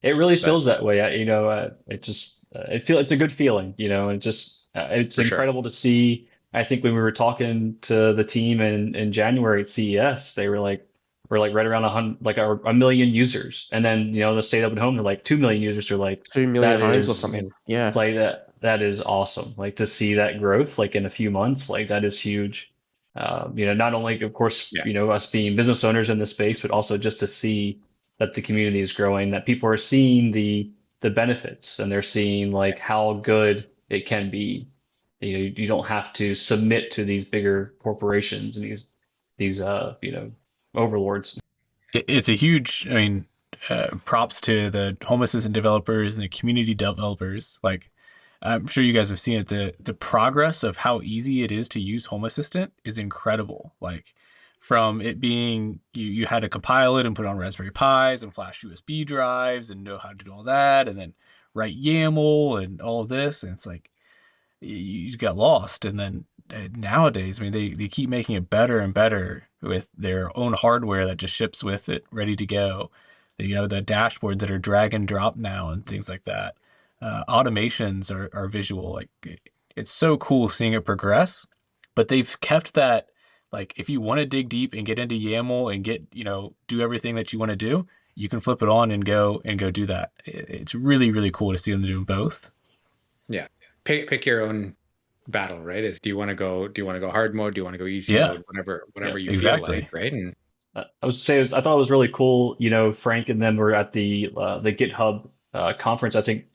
S3: it really
S1: that
S3: feels that way. It just it's a good feeling, and it's
S1: for sure.
S3: incredible to see. I think when we were talking to the team in January at CES, they were like we're like right around 100, like a million users, and then the state up at home they're like 2 million users. Are like
S2: 2 million
S3: that
S2: homes or
S3: is
S2: something. Yeah.
S3: like that is awesome. Like to see that growth like in a few months, like that is huge. Not only of course
S1: Yeah,
S3: us being business owners in the space, but also just to see that the community is growing, that people are seeing the benefits and they're seeing like how good it can be. You don't have to submit to these bigger corporations and these overlords.
S4: It's a huge, I mean, props to the Home Assistant developers and the community developers. Like, I'm sure you guys have seen it. The progress of how easy it is to use Home Assistant is incredible. Like, from it being you had to compile it and put it on Raspberry Pis and flash USB drives and know how to do all that, and then write YAML and all of this, and it's like you got lost. And then nowadays, I mean, they keep making it better and better with their own hardware that just ships with it, ready to go. The dashboards that are drag and drop now and things like that. Automations are visual. Like it's so cool seeing it progress, but they've kept that. Like if you want to dig deep and get into YAML and get do everything that you want to do, you can flip it on and go do that. It's really really cool to see them doing both.
S1: yeah. Pick your own battle, right? Is do you want to go hard mode? Do you want to go easy
S4: Yeah,
S1: mode? Whatever
S3: Yeah.
S1: you feel like,
S4: exactly.
S1: right? And
S3: I was say I thought it was really cool. Frank and them were at the GitHub conference. I think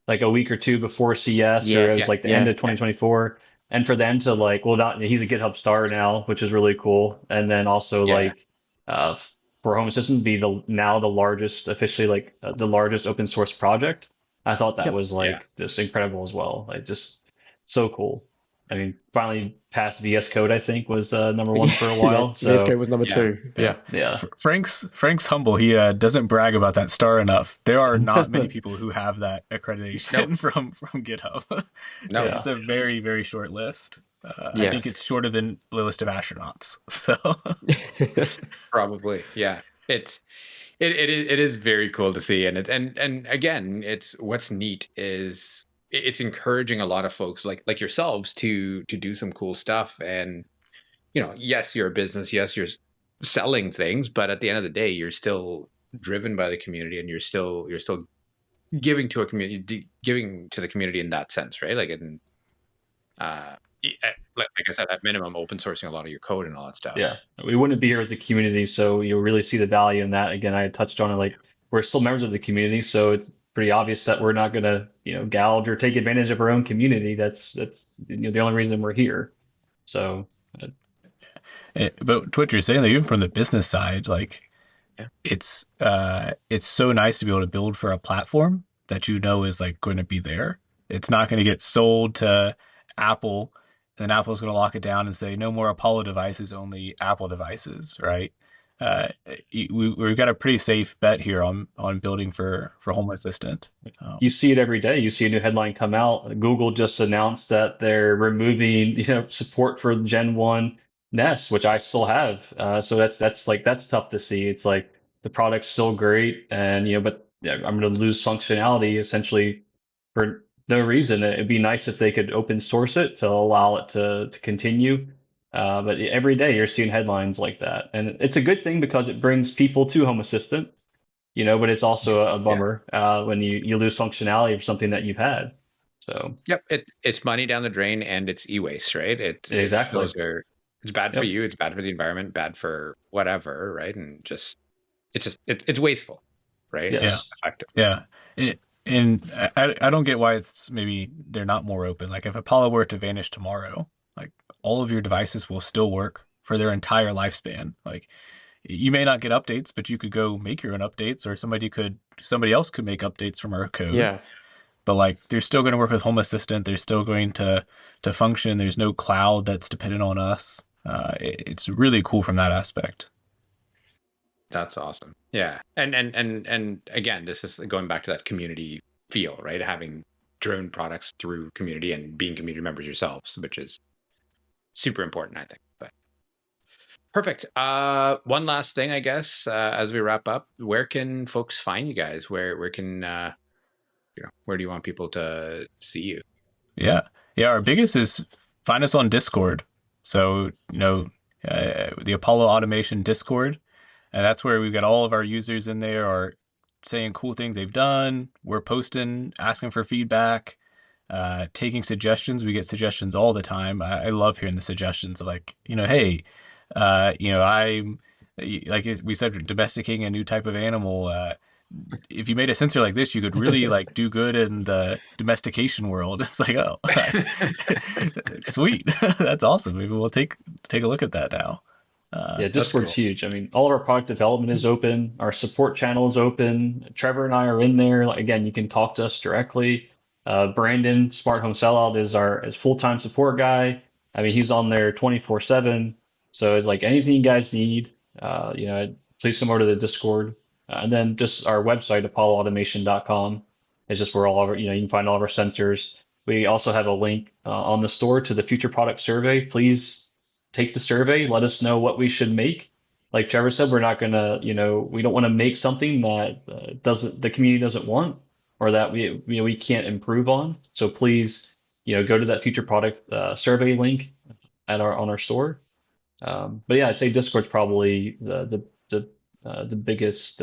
S3: like a week or two before CS, or it was
S1: yeah,
S2: Yes.
S3: like the end
S2: Yeah.
S3: of 2024. And for them to like, well, not he's a GitHub star now, which is really cool. And then also
S1: yeah,
S3: like uh, for Home Assistant be the largest officially like the largest open source project. I thought that
S2: Yep.
S3: was
S1: yeah,
S3: like just incredible as well. Like just so cool. I mean, finally passed VS Code. I think was number one for a
S2: Yeah.
S3: while.
S2: VS
S3: So
S2: Code was number
S1: yeah,
S2: two.
S4: Yeah.
S2: Yeah.
S3: yeah.
S4: Frank's humble. He doesn't brag about that star enough. There are not many people who have that
S1: nope,
S4: accreditation from GitHub.
S1: nope.
S4: It's a very very short list. I think
S2: Yes.
S4: it's shorter than the list of astronauts. So
S1: Probably, yeah. It is very cool to see, and again, it's what's neat is it's encouraging a lot of folks like yourselves to do some cool stuff. And yes, you're a business, yes, you're selling things, but at the end of the day, you're still driven by the community, and you're still giving to a community, giving to the community in that sense, right? Like, and like I said, at minimum, open sourcing a lot of your code and all that stuff.
S3: Yeah, we wouldn't be here as a community, so you really see the value in that. Again, I had touched on it, like we're still members of the community, so it's pretty obvious that we're not gonna, gouge or take advantage of our own community. That's the only reason we're here. So
S4: but to what you're saying, like, even from the business side, like it's so nice to be able to build for a platform that you know is like going to be there. It's not going to get sold to Apple, then Apple's going to lock it down and say no more Apollo devices, only Apple devices, right? Uh, we've got a pretty safe bet here on building for Home Assistant.
S3: You see it every day. You see a new headline come out. Google just announced that they're removing, support for Gen 1 Nest, which I still have. So that's tough to see. It's like the product's still great, and but yeah, I'm going to lose functionality essentially for no reason. It'd be nice if they could open source it to allow it to continue. But every day you're seeing headlines like that, and it's a good thing because it brings people to Home Assistant, but it's also a
S1: Yeah.
S3: bummer when you lose functionality of something that you've had. So
S1: Yep. It's money down the drain and it's e-waste, right?
S3: exactly.
S1: It's bad for
S3: Yep.
S1: you, it's bad for the environment, bad for whatever, right? And it's wasteful, right?
S4: Yeah,
S3: Yes.
S1: Effectively.
S4: yeah. And I don't get why it's maybe they're not more open. Like if Apollo were to vanish tomorrow, like all of your devices will still work for their entire lifespan. Like you may not get updates, but you could go make your own updates, or somebody else could make updates from our code.
S2: Yeah.
S4: But like they're still going to work with Home Assistant. They're still going to function. There's no cloud that's dependent on us. It's really cool from that aspect.
S1: That's awesome. Yeah. And again, this is going back to that community feel, right? Having driven products through community and being community members yourselves, which is super important, I think. But perfect. One last thing, I guess, as we wrap up, where can folks find you guys? Where can where do you want people to see you?
S4: Yeah. Yeah. Our biggest is find us on Discord. So, the Apollo Automation Discord. And that's where we've got all of our users in there are saying cool things they've done. We're posting, asking for feedback, taking suggestions. We get suggestions all the time. I love hearing the suggestions of like, hey, I'm like we said, domesticating a new type of animal. If you made a sensor like this, you could really like do good in the domestication world. It's like, oh, sweet, that's awesome. Maybe we'll take a look at that now.
S3: Yeah,
S1: That's
S3: Discord's
S1: cool.
S3: huge. I mean, all of our product development is open. Our support channel is open. Trevor and I are in there. Like, again, you can talk to us directly. Brandon, Smart Home Sellout, is our full-time support guy. I mean, he's on there 24/7. So it's like anything you guys need, please come over to the Discord. And then just our website, apolloautomation.com, is just where all of our, you can find all of our sensors. We also have a link on the store to the future product survey. Please take the survey, let us know what we should make. Like Trevor said, we're not gonna, we don't want to make something that the community doesn't want, or that we can't improve on. So please, go to that future product survey link on our store. But yeah, I'd say Discord's probably the biggest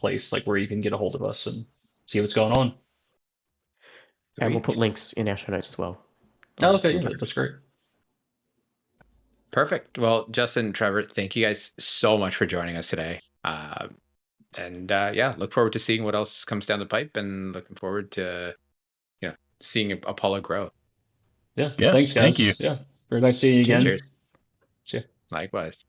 S3: place like where you can get a hold of us and see what's going on.
S2: And we'll put
S1: Sweet.
S2: links in our show notes as well.
S3: Oh, okay, yeah, that's great.
S1: Perfect. Well, Justin, Trevor, thank you guys so much for joining us today. Yeah, look forward to seeing what else comes down the pipe, and looking forward to seeing Apollo grow.
S3: Yeah,
S4: Yeah,
S3: thanks
S4: thank you.
S3: guys. Yeah, very nice seeing you again.
S1: Cheers.
S3: See ya.
S1: Likewise.